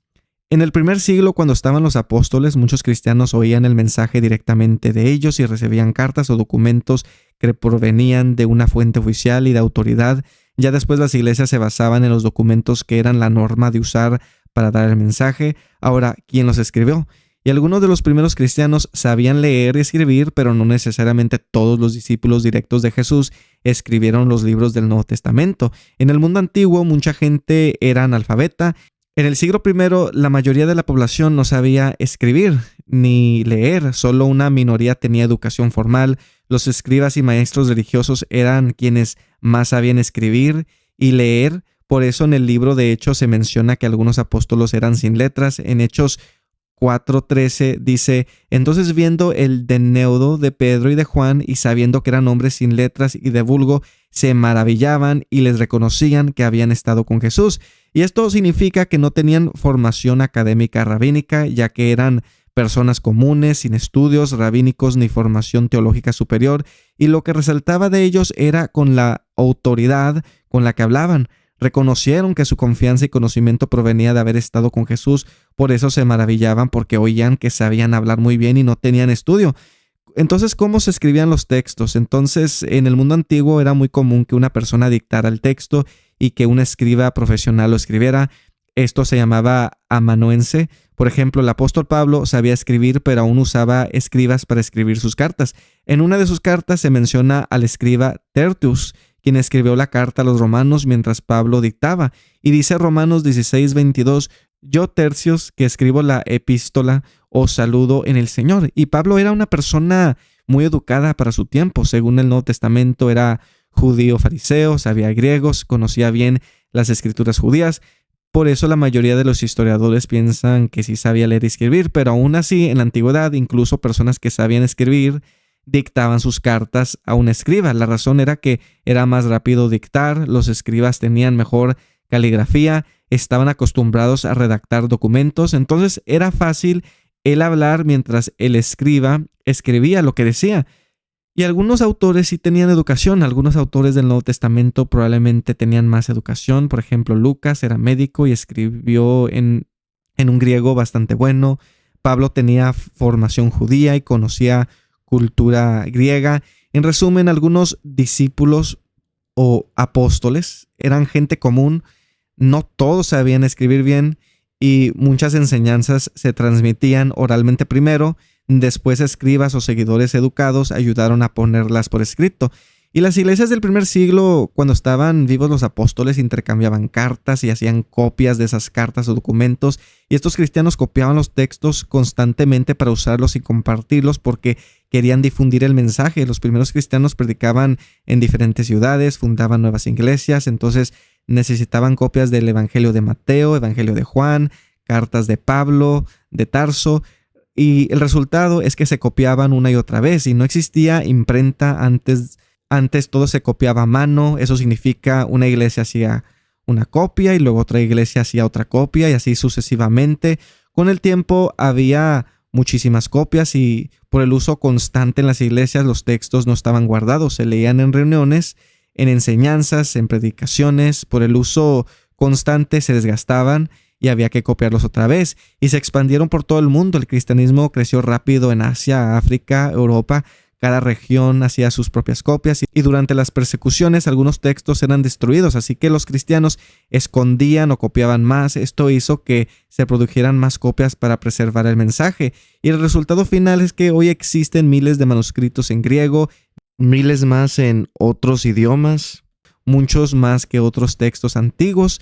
En el primer siglo, cuando estaban los apóstoles, muchos cristianos oían el mensaje directamente de ellos y recibían cartas o documentos que provenían de una fuente oficial y de autoridad. Ya después las iglesias se basaban en los documentos que eran la norma de usar para dar el mensaje. Ahora, ¿quién los escribió? Y algunos de los primeros cristianos sabían leer y escribir, pero no necesariamente todos los discípulos directos de Jesús escribieron los libros del Nuevo Testamento. En el mundo antiguo, mucha gente era analfabeta. En el siglo I, la mayoría de la población no sabía escribir ni leer, solo una minoría tenía educación formal. Los escribas y maestros religiosos eran quienes más sabían escribir y leer. Por eso en el libro de Hechos se menciona que algunos apóstolos eran sin letras. En Hechos 4:13 dice: entonces viendo el denuedo de Pedro y de Juan y sabiendo que eran hombres sin letras y de vulgo, se maravillaban y les reconocían que habían estado con Jesús. Y esto significa que no tenían formación académica rabínica, ya que eran personas comunes, sin estudios rabínicos ni formación teológica superior, y lo que resaltaba de ellos era con la autoridad con la que hablaban. Reconocieron que su confianza y conocimiento provenía de haber estado con Jesús, por eso se maravillaban porque oían que sabían hablar muy bien y no tenían estudio. Entonces, ¿cómo se escribían los textos? Entonces, en el mundo antiguo era muy común que una persona dictara el texto y que un escriba profesional lo escribiera. Esto se llamaba amanuense. Por ejemplo, el apóstol Pablo sabía escribir, pero aún usaba escribas para escribir sus cartas. En una de sus cartas se menciona al escriba Tertius, quien escribió la carta a los romanos mientras Pablo dictaba. Y dice Romanos 16:22, yo Tercios, que escribo la epístola, os saludo en el Señor. Y Pablo era una persona muy educada para su tiempo. Según el Nuevo Testamento, era judío fariseo, sabía griegos, conocía bien las escrituras judías. Por eso la mayoría de los historiadores piensan que sí sabía leer y escribir, pero aún así, en la antigüedad, incluso personas que sabían escribir dictaban sus cartas a un escriba. La razón era que era más rápido dictar, los escribas tenían mejor caligrafía, estaban acostumbrados a redactar documentos, entonces era fácil el hablar mientras el escriba escribía lo que decía. Y algunos autores sí tenían educación, algunos autores del Nuevo Testamento probablemente tenían más educación. Por ejemplo, Lucas era médico y escribió en un griego bastante bueno. Pablo tenía formación judía y conocía cultura griega. En resumen, algunos discípulos o apóstoles eran gente común, no todos sabían escribir bien y muchas enseñanzas se transmitían oralmente primero, después escribas o seguidores educados ayudaron a ponerlas por escrito. Y las iglesias del primer siglo, cuando estaban vivos los apóstoles, intercambiaban cartas y hacían copias de esas cartas o documentos, y estos cristianos copiaban los textos constantemente para usarlos y compartirlos porque querían difundir el mensaje. Los primeros cristianos predicaban en diferentes ciudades, fundaban nuevas iglesias, entonces necesitaban copias del Evangelio de Mateo, Evangelio de Juan, cartas de Pablo, de Tarso, y el resultado es que se copiaban una y otra vez, y no existía imprenta antes. Antes todo se copiaba a mano. Eso significa una iglesia hacía una copia y luego otra iglesia hacía otra copia y así sucesivamente. Con el tiempo había muchísimas copias y por el uso constante en las iglesias los textos no estaban guardados. Se leían en reuniones, en enseñanzas, en predicaciones. Por el uso constante se desgastaban y había que copiarlos otra vez. Y se expandieron por todo el mundo. El cristianismo creció rápido en Asia, África, Europa. Cada región hacía sus propias copias y durante las persecuciones algunos textos eran destruidos, así que los cristianos escondían o copiaban más. Esto hizo que se produjeran más copias para preservar el mensaje. Y el resultado final es que hoy existen miles de manuscritos en griego, miles más en otros idiomas, muchos más que otros textos antiguos.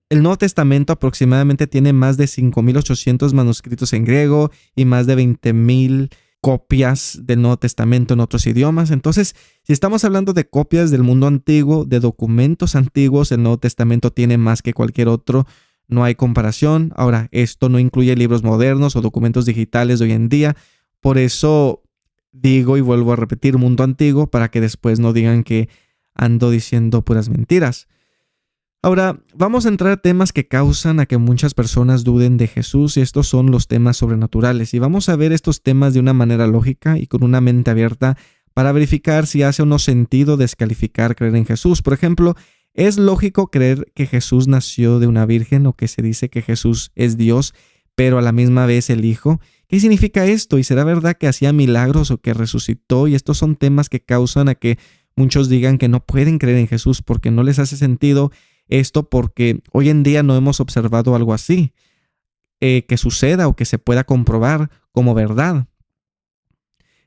El Nuevo Testamento aproximadamente tiene más de 5.800 manuscritos en griego y más de 20.000 copias del Nuevo Testamento en otros idiomas. Entonces, si estamos hablando de copias del mundo antiguo, de documentos antiguos, el Nuevo Testamento tiene más que cualquier otro. No hay comparación. Ahora, esto no incluye libros modernos o documentos digitales de hoy en día. Por eso digo y vuelvo a repetir mundo antiguo para que después no digan que ando diciendo puras mentiras. Ahora, vamos a entrar a temas que causan a que muchas personas duden de Jesús y estos son los temas sobrenaturales. Y vamos a ver estos temas de una manera lógica y con una mente abierta para verificar si hace o no sentido descalificar creer en Jesús. Por ejemplo, ¿es lógico creer que Jesús nació de una virgen o que se dice que Jesús es Dios? pero a la misma vez el Hijo. ¿Qué significa esto? ¿Y será verdad que hacía milagros o que resucitó? Y estos son temas que causan a que muchos digan que no pueden creer en Jesús porque no les hace sentido esto, porque hoy en día no hemos observado algo así, que suceda o que se pueda comprobar como verdad.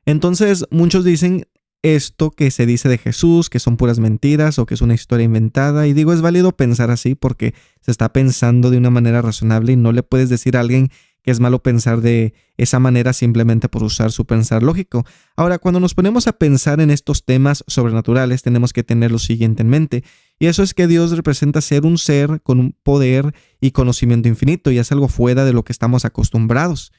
Entonces muchos dicen esto que se dice de Jesús, que son puras mentiras o que es una historia inventada, y digo, es válido pensar así porque se está pensando de una manera razonable y no le puedes decir a alguien que es malo pensar de esa manera simplemente por usar su pensar lógico. Ahora, cuando nos ponemos a pensar en estos temas sobrenaturales, tenemos que tener lo siguiente en mente, y eso es que Dios representa ser un ser con un poder y conocimiento infinito, y es algo fuera de lo que estamos acostumbrados.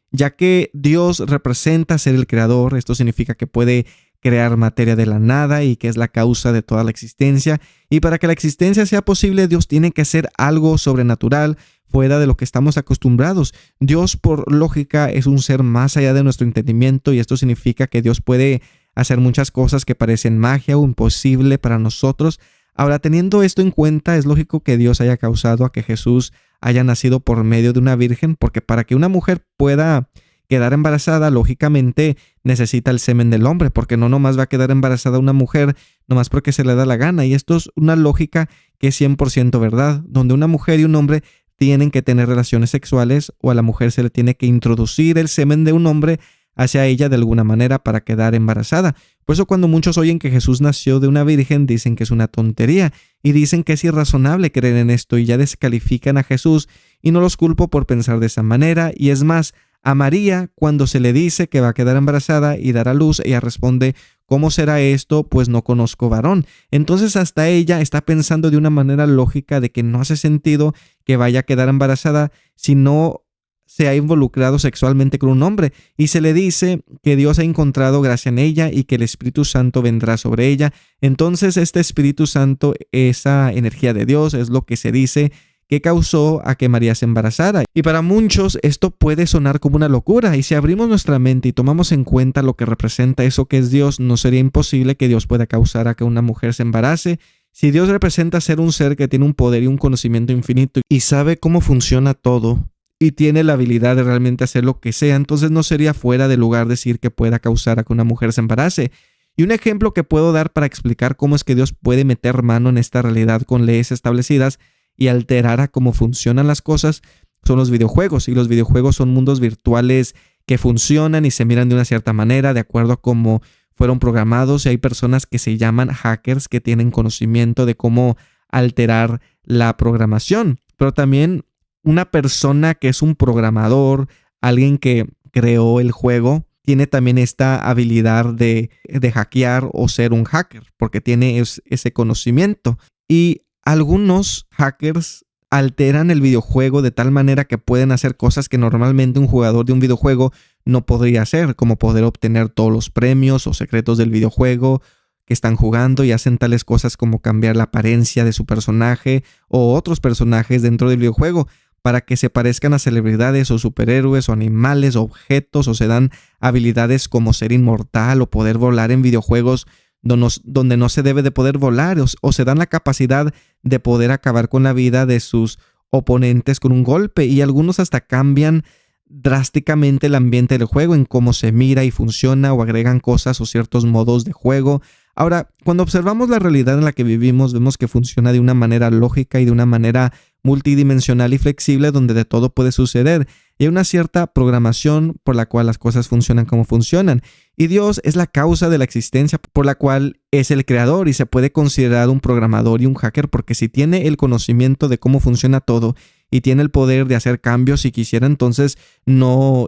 Ya que Dios representa ser el creador, esto significa que puede crear materia de la nada y que es la causa de toda la existencia. Y para que la existencia sea posible, Dios tiene que ser algo sobrenatural, fuera de lo que estamos acostumbrados. Dios, por lógica, es un ser más allá de nuestro entendimiento, y esto significa que Dios puede hacer muchas cosas que parecen magia o imposible para nosotros. Ahora, teniendo esto en cuenta, es lógico que Dios haya causado a que Jesús haya nacido por medio de una virgen, porque para que una mujer pueda quedar embarazada, lógicamente necesita el semen del hombre, porque no nomás va a quedar embarazada una mujer nomás porque se le da la gana. Y esto es una lógica que es 100% verdad, donde una mujer y un hombre tienen que tener relaciones sexuales, o a la mujer se le tiene que introducir el semen de un hombre hacia ella de alguna manera para quedar embarazada. Por eso cuando muchos oyen que Jesús nació de una virgen, dicen que es una tontería y dicen que es irrazonable creer en esto, y ya descalifican a Jesús, y no los culpo por pensar de esa manera. Y es más, a María, cuando se le dice que va a quedar embarazada y dar a luz, ella responde: ¿cómo será esto? Pues no conozco varón. Entonces hasta ella está pensando de una manera lógica de que no hace sentido que vaya a quedar embarazada si no se ha involucrado sexualmente con un hombre, y se le dice que Dios ha encontrado gracia en ella y que el Espíritu Santo vendrá sobre ella. Entonces este Espíritu Santo, esa energía de Dios, es lo que se dice que causó a que María se embarazara. Y para muchos esto puede sonar como una locura, y si abrimos nuestra mente y tomamos en cuenta lo que representa eso que es Dios, no sería imposible que Dios pueda causar a que una mujer se embarace. Si Dios representa ser un ser que tiene un poder y un conocimiento infinito y sabe cómo funciona todo, y tiene la habilidad de realmente hacer lo que sea, entonces no sería fuera de lugar decir que pueda causar a que una mujer se embarace. Y un ejemplo que puedo dar para explicar cómo es que Dios puede meter mano en esta realidad con leyes establecidas y alterar a cómo funcionan las cosas son los videojuegos. Y los videojuegos son mundos virtuales que funcionan y se miran de una cierta manera, de acuerdo a cómo fueron programados, y hay personas que se llaman hackers que tienen conocimiento de cómo alterar la programación. Pero también una persona que es un programador, alguien que creó el juego, tiene también esta habilidad de hackear o ser un hacker, porque tiene ese conocimiento. Y algunos hackers alteran el videojuego de tal manera que pueden hacer cosas que normalmente un jugador de un videojuego no podría hacer, como poder obtener todos los premios o secretos del videojuego que están jugando, y hacen tales cosas como cambiar la apariencia de su personaje o otros personajes dentro del videojuego para que se parezcan a celebridades o superhéroes o animales o objetos, o se dan habilidades como ser inmortal o poder volar en videojuegos donde no se debe de poder volar, o se dan la capacidad de poder acabar con la vida de sus oponentes con un golpe, y algunos hasta cambian drásticamente el ambiente del juego en cómo se mira y funciona, o agregan cosas o ciertos modos de juego. Ahora, cuando observamos la realidad en la que vivimos, vemos que funciona de una manera lógica y de una manera multidimensional y flexible, donde de todo puede suceder, y hay una cierta programación por la cual las cosas funcionan como funcionan. Y Dios es la causa de la existencia por la cual es el creador, y se puede considerar un programador y un hacker, porque si tiene el conocimiento de cómo funciona todo y tiene el poder de hacer cambios si quisiera, entonces no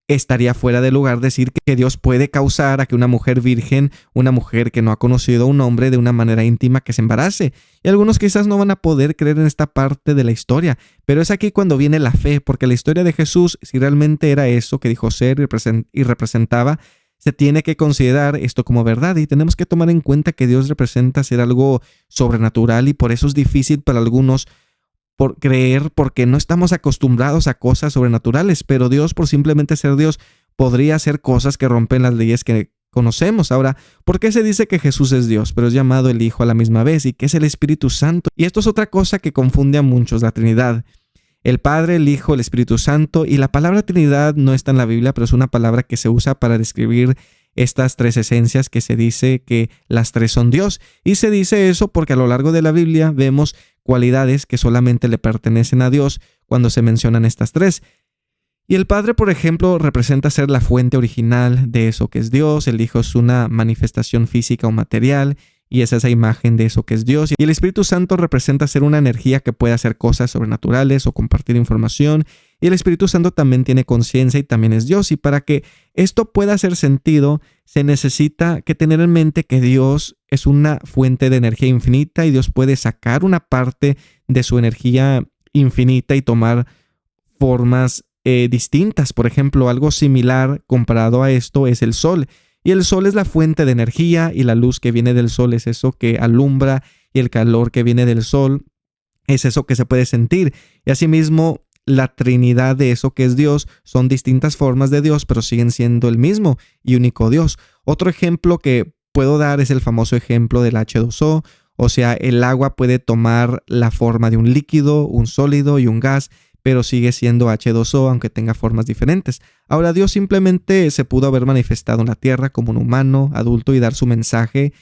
estaría fuera de lugar decir que Dios puede causar a que una mujer virgen, una mujer que no ha conocido a un hombre de una manera íntima, que se embarace. Y algunos quizás no van a poder creer en esta parte de la historia, pero es aquí cuando viene la fe, porque la historia de Jesús, si realmente era eso que dijo ser y representaba, se tiene que considerar esto como verdad, y tenemos que tomar en cuenta que Dios representa ser algo sobrenatural, y por eso es difícil para algunos por creer, porque no estamos acostumbrados a cosas sobrenaturales, pero Dios, por simplemente ser Dios, podría hacer cosas que rompen las leyes que conocemos. Ahora, ¿por qué se dice que Jesús es Dios, pero es llamado el Hijo a la misma vez, y que es el Espíritu Santo? Y esto es otra cosa que confunde a muchos, la Trinidad. el Padre, el Hijo, el Espíritu Santo, y la palabra Trinidad no está en la Biblia, pero es una palabra que se usa para describir estas tres esencias, que se dice que las tres son Dios. Y se dice eso porque a lo largo de la Biblia vemos cualidades que solamente le pertenecen a Dios cuando se mencionan estas tres. Y el Padre, por ejemplo, representa ser la fuente original de eso que es Dios. El Hijo es una manifestación física o material, y es esa imagen de eso que es Dios. Y el Espíritu Santo representa ser una energía que puede hacer cosas sobrenaturales o compartir información. Y el Espíritu Santo también tiene conciencia y también es Dios. Y para que esto pueda hacer sentido, se necesita que tener en mente que Dios es una fuente de energía infinita, y Dios puede sacar una parte de su energía infinita y tomar formas distintas. Por ejemplo, algo similar comparado a esto es el sol. Y el sol es la fuente de energía, y la luz que viene del sol es eso que alumbra, y el calor que viene del sol es eso que se puede sentir. Y asimismo, la Trinidad de eso que es Dios son distintas formas de Dios, pero siguen siendo el mismo y único Dios. Otro ejemplo que puedo dar es el famoso ejemplo del H2O, o sea, el agua puede tomar la forma de un líquido, un sólido y un gas, pero sigue siendo H2O aunque tenga formas diferentes. Ahora, Dios simplemente se pudo haber manifestado en la tierra como un humano adulto y dar su mensaje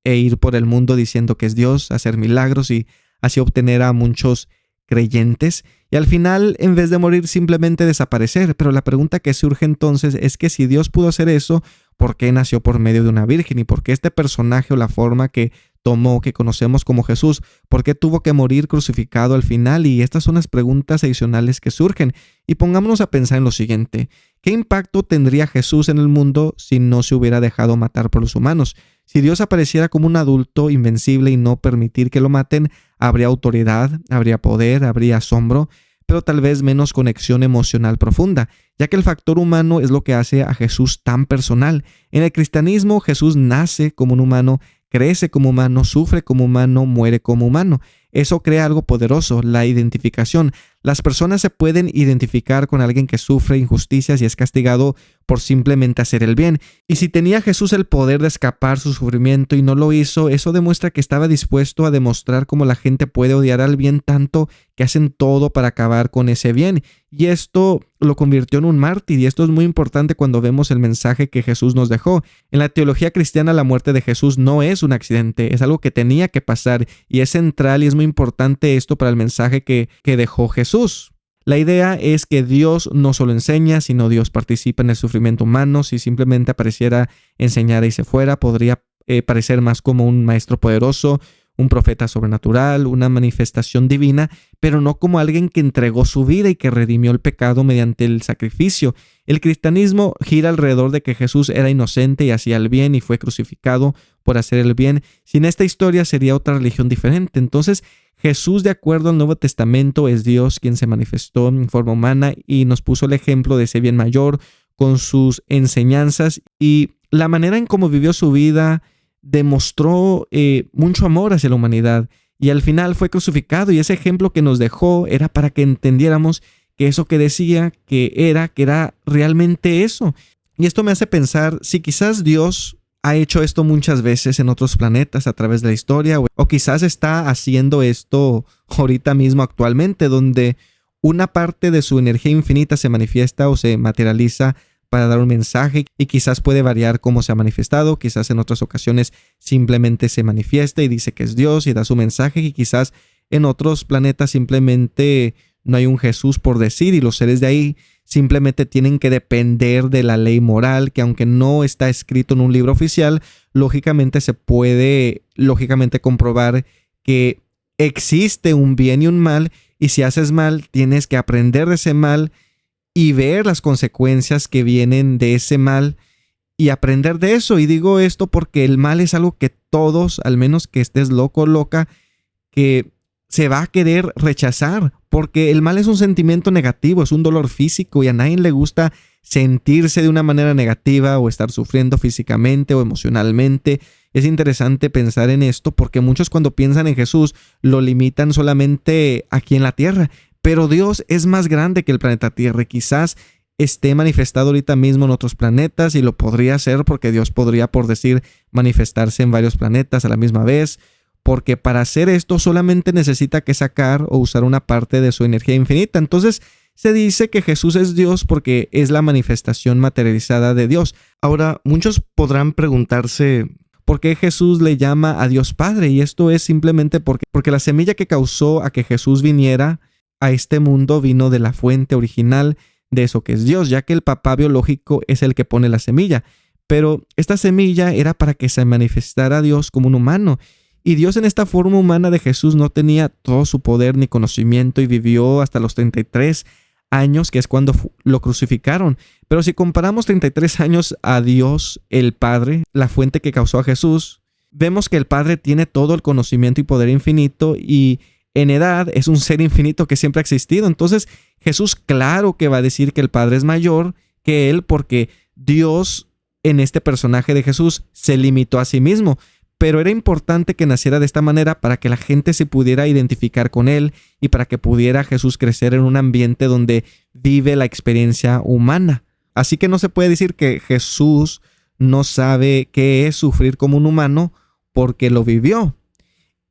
e ir por el mundo diciendo que es Dios, hacer milagros y así obtener a muchos creyentes, y al final, en vez de morir, simplemente desaparecer. Pero la pregunta que surge entonces es que si Dios pudo hacer eso, ¿por qué nació por medio de una virgen? ¿Y por qué este personaje o la forma que tomó, que conocemos como Jesús, por qué tuvo que morir crucificado al final? Y estas son las preguntas adicionales que surgen. Y pongámonos a pensar en lo siguiente: ¿qué impacto tendría Jesús en el mundo si no se hubiera dejado matar por los humanos? Si Dios apareciera como un adulto invencible y no permitir que lo maten, habría autoridad, habría poder, habría asombro, pero tal vez menos conexión emocional profunda, ya que el factor humano es lo que hace a Jesús tan personal. En el cristianismo, Jesús nace como un humano, crece como humano, sufre como humano, muere como humano. Eso crea algo poderoso, la identificación. Las personas se pueden identificar con alguien que sufre injusticias y es castigado por simplemente hacer el bien. Y si tenía Jesús el poder de escapar su sufrimiento y no lo hizo, eso demuestra que estaba dispuesto a demostrar cómo la gente puede odiar al bien tanto que hacen todo para acabar con ese bien. Y esto lo convirtió en un mártir, y esto es muy importante cuando vemos el mensaje que Jesús nos dejó. En la teología cristiana, la muerte de Jesús no es un accidente, es algo que tenía que pasar, y es central y es muy importante esto para el mensaje que dejó Jesús. La idea es que Dios no solo enseña, sino Dios participa en el sufrimiento humano. Si simplemente apareciera, enseñara y se fuera, podría parecer más como un maestro poderoso, un profeta sobrenatural, una manifestación divina, pero no como alguien que entregó su vida y que redimió el pecado mediante el sacrificio. El cristianismo gira alrededor de que Jesús era inocente y hacía el bien y fue crucificado por hacer el bien. Sin esta historia sería otra religión diferente. Entonces, Jesús, de acuerdo al Nuevo Testamento, es Dios quien se manifestó en forma humana y nos puso el ejemplo de ese bien mayor con sus enseñanzas, y la manera en cómo vivió su vida demostró mucho amor hacia la humanidad, y al final fue crucificado, y ese ejemplo que nos dejó era para que entendiéramos que eso que decía que era realmente eso. Y esto me hace pensar si quizás Dios ha hecho esto muchas veces en otros planetas a través de la historia, o quizás está haciendo esto ahorita mismo actualmente, donde una parte de su energía infinita se manifiesta o se materializa para dar un mensaje, y quizás puede variar cómo se ha manifestado. Quizás en otras ocasiones simplemente se manifiesta y dice que es Dios y da su mensaje, y quizás en otros planetas simplemente no hay un Jesús por decir, y los seres de ahí simplemente tienen que depender de la ley moral, que aunque no está escrito en un libro oficial, lógicamente se puede comprobar que existe un bien y un mal, y si haces mal tienes que aprender de ese mal y ver las consecuencias que vienen de ese mal y aprender de eso. Y digo esto porque el mal es algo que todos, al menos que estés loco o loca, que se va a querer rechazar, porque el mal es un sentimiento negativo, es un dolor físico, y a nadie le gusta sentirse de una manera negativa o estar sufriendo físicamente o emocionalmente. Es interesante pensar en esto porque muchos, cuando piensan en Jesús, lo limitan solamente aquí en la tierra, pero Dios es más grande que el planeta Tierra. Quizás esté manifestado ahorita mismo en otros planetas, y lo podría hacer porque Dios podría, por decir, manifestarse en varios planetas a la misma vez. porque para hacer esto solamente necesita que sacar o usar una parte de su energía infinita. Entonces se dice que Jesús es Dios porque es la manifestación materializada de Dios. Ahora, muchos podrán preguntarse por qué Jesús le llama a Dios Padre, y esto es simplemente porque la semilla que causó a que Jesús viniera a este mundo vino de la fuente original de eso que es Dios, ya que el papá biológico es el que pone la semilla. Pero esta semilla era para que se manifestara Dios como un humano. Y Dios en esta forma humana de Jesús no tenía todo su poder ni conocimiento y vivió hasta los 33 años, que es cuando lo crucificaron. Pero si comparamos 33 años a Dios, el Padre, la fuente que causó a Jesús, vemos que el Padre tiene todo el conocimiento y poder infinito y en edad es un ser infinito que siempre ha existido. Entonces Jesús claro que va a decir que el Padre es mayor que él porque Dios en este personaje de Jesús se limitó a sí mismo. Pero era importante que naciera de esta manera para que la gente se pudiera identificar con él y para que pudiera Jesús crecer en un ambiente donde vive la experiencia humana. Así que no se puede decir que Jesús no sabe qué es sufrir como un humano porque lo vivió.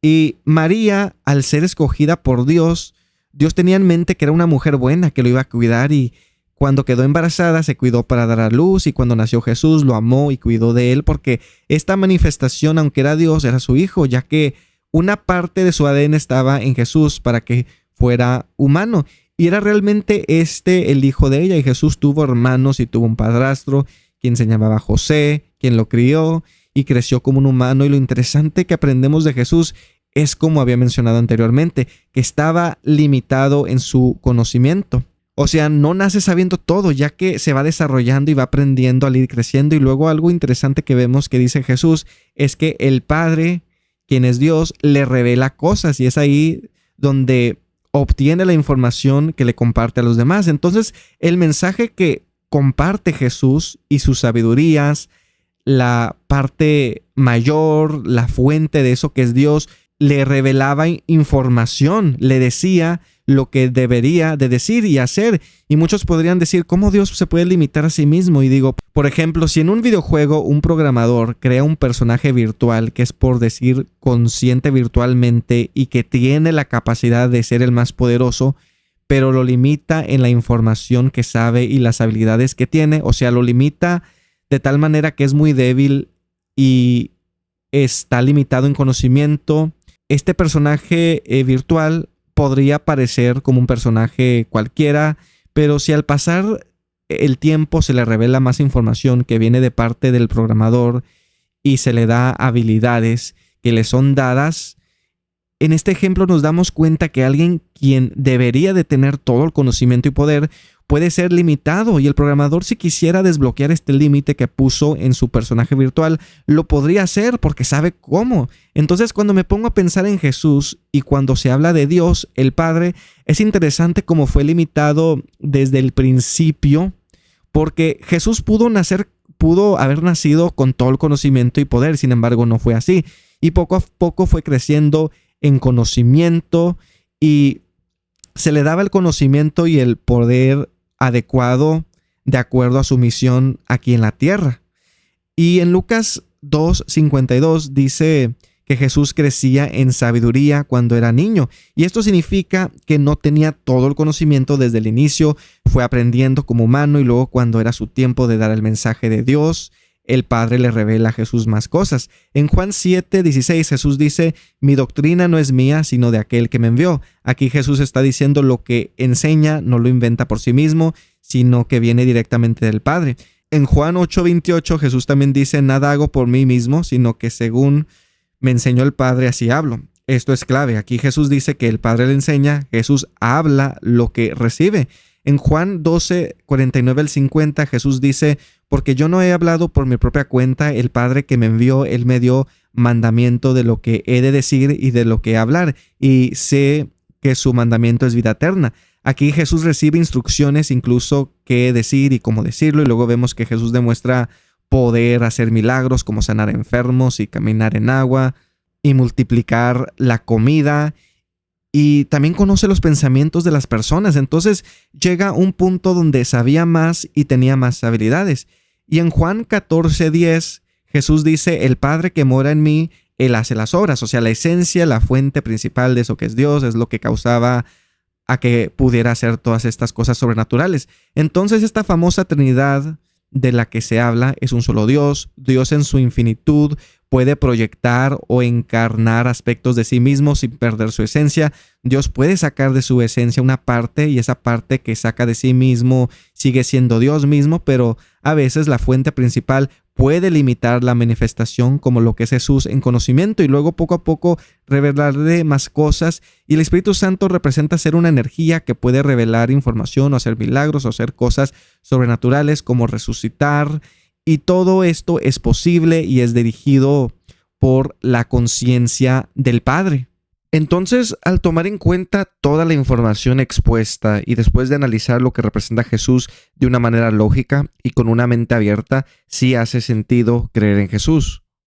Y María, al ser escogida por Dios, Dios tenía en mente que era una mujer buena, que lo iba a cuidar, y cuando quedó embarazada se cuidó para dar a luz, y cuando nació Jesús lo amó y cuidó de él porque esta manifestación, aunque era Dios, era su hijo, ya que una parte de su ADN estaba en Jesús para que fuera humano. Y era realmente el hijo de ella, y Jesús tuvo hermanos y tuvo un padrastro, quien se llamaba José, quien lo crió y creció como un humano. Y lo interesante que aprendemos de Jesús es, como había mencionado anteriormente, que estaba limitado en su conocimiento. O sea, no nace sabiendo todo, ya que se va desarrollando y va aprendiendo al ir creciendo. Y luego algo interesante que vemos que dice Jesús es que el Padre, quien es Dios, le revela cosas, y es ahí donde obtiene la información que le comparte a los demás. Entonces, el mensaje que comparte Jesús y sus sabidurías, la parte mayor, la fuente de eso que es Dios, le revelaba información, le decía lo que debería de decir y hacer. Y muchos podrían decir, ¿cómo Dios se puede limitar a sí mismo? Y digo, por ejemplo, si en un videojuego un programador crea un personaje virtual que es, por decir, consciente virtualmente y que tiene la capacidad de ser el más poderoso, pero lo limita en la información que sabe y las habilidades que tiene, o sea, lo limita de tal manera que es muy débil y está limitado en conocimiento, este personaje virtual podría parecer como un personaje cualquiera, pero si al pasar el tiempo se le revela más información que viene de parte del programador y se le da habilidades que le son dadas, en este ejemplo nos damos cuenta que alguien quien debería de tener todo el conocimiento y poder puede ser limitado, y el programador, si quisiera desbloquear este límite que puso en su personaje virtual, lo podría hacer porque sabe cómo. Entonces, cuando me pongo a pensar en Jesús y cuando se habla de Dios, el Padre, es interesante cómo fue limitado desde el principio, porque Jesús pudo haber nacido con todo el conocimiento y poder, sin embargo, no fue así. Y poco a poco fue creciendo en conocimiento y se le daba el conocimiento y el poder adecuado de acuerdo a su misión aquí en la tierra. Y en Lucas 2:52 dice que Jesús crecía en sabiduría cuando era niño. Y esto significa que no tenía todo el conocimiento desde el inicio, fue aprendiendo como humano, y luego cuando era su tiempo de dar el mensaje de Dios, el Padre le revela a Jesús más cosas. En Juan 7:16 Jesús dice, mi doctrina no es mía, sino de aquel que me envió. Aquí Jesús está diciendo lo que enseña no lo inventa por sí mismo, sino que viene directamente del Padre. En Juan 8:28 Jesús también dice, nada hago por mí mismo, sino que según me enseñó el Padre, así hablo. Esto es clave. Aquí Jesús dice que el Padre le enseña, Jesús habla lo que recibe. En Juan 12:49-50 Jesús dice, porque yo no he hablado por mi propia cuenta, el Padre que me envió, Él me dio mandamiento de lo que he de decir y de lo que hablar, y sé que su mandamiento es vida eterna. Aquí Jesús recibe instrucciones incluso qué decir y cómo decirlo, y luego vemos que Jesús demuestra poder hacer milagros como sanar enfermos y caminar en agua y multiplicar la comida, y también conoce los pensamientos de las personas. Entonces llega un punto donde sabía más y tenía más habilidades. Y en Juan 14:10 Jesús dice, el Padre que mora en mí, Él hace las obras. O sea, la esencia, la fuente principal de eso que es Dios, es lo que causaba a que pudiera hacer todas estas cosas sobrenaturales. Entonces, esta famosa Trinidad de la que se habla es un solo Dios. Dios en su infinitud puede proyectar o encarnar aspectos de sí mismo sin perder su esencia. Dios puede sacar de su esencia una parte y esa parte que saca de sí mismo sigue siendo Dios mismo, pero a veces la fuente principal puede limitar la manifestación como lo que es Jesús en conocimiento y luego poco a poco revelarle más cosas. Y el Espíritu Santo representa ser una energía que puede revelar información o hacer milagros o hacer cosas sobrenaturales como resucitar. Y todo esto es posible y es dirigido por la conciencia del Padre. Entonces, al tomar en cuenta toda la información expuesta y después de analizar lo que representa Jesús de una manera lógica y con una mente abierta, sí hace sentido creer en Jesús.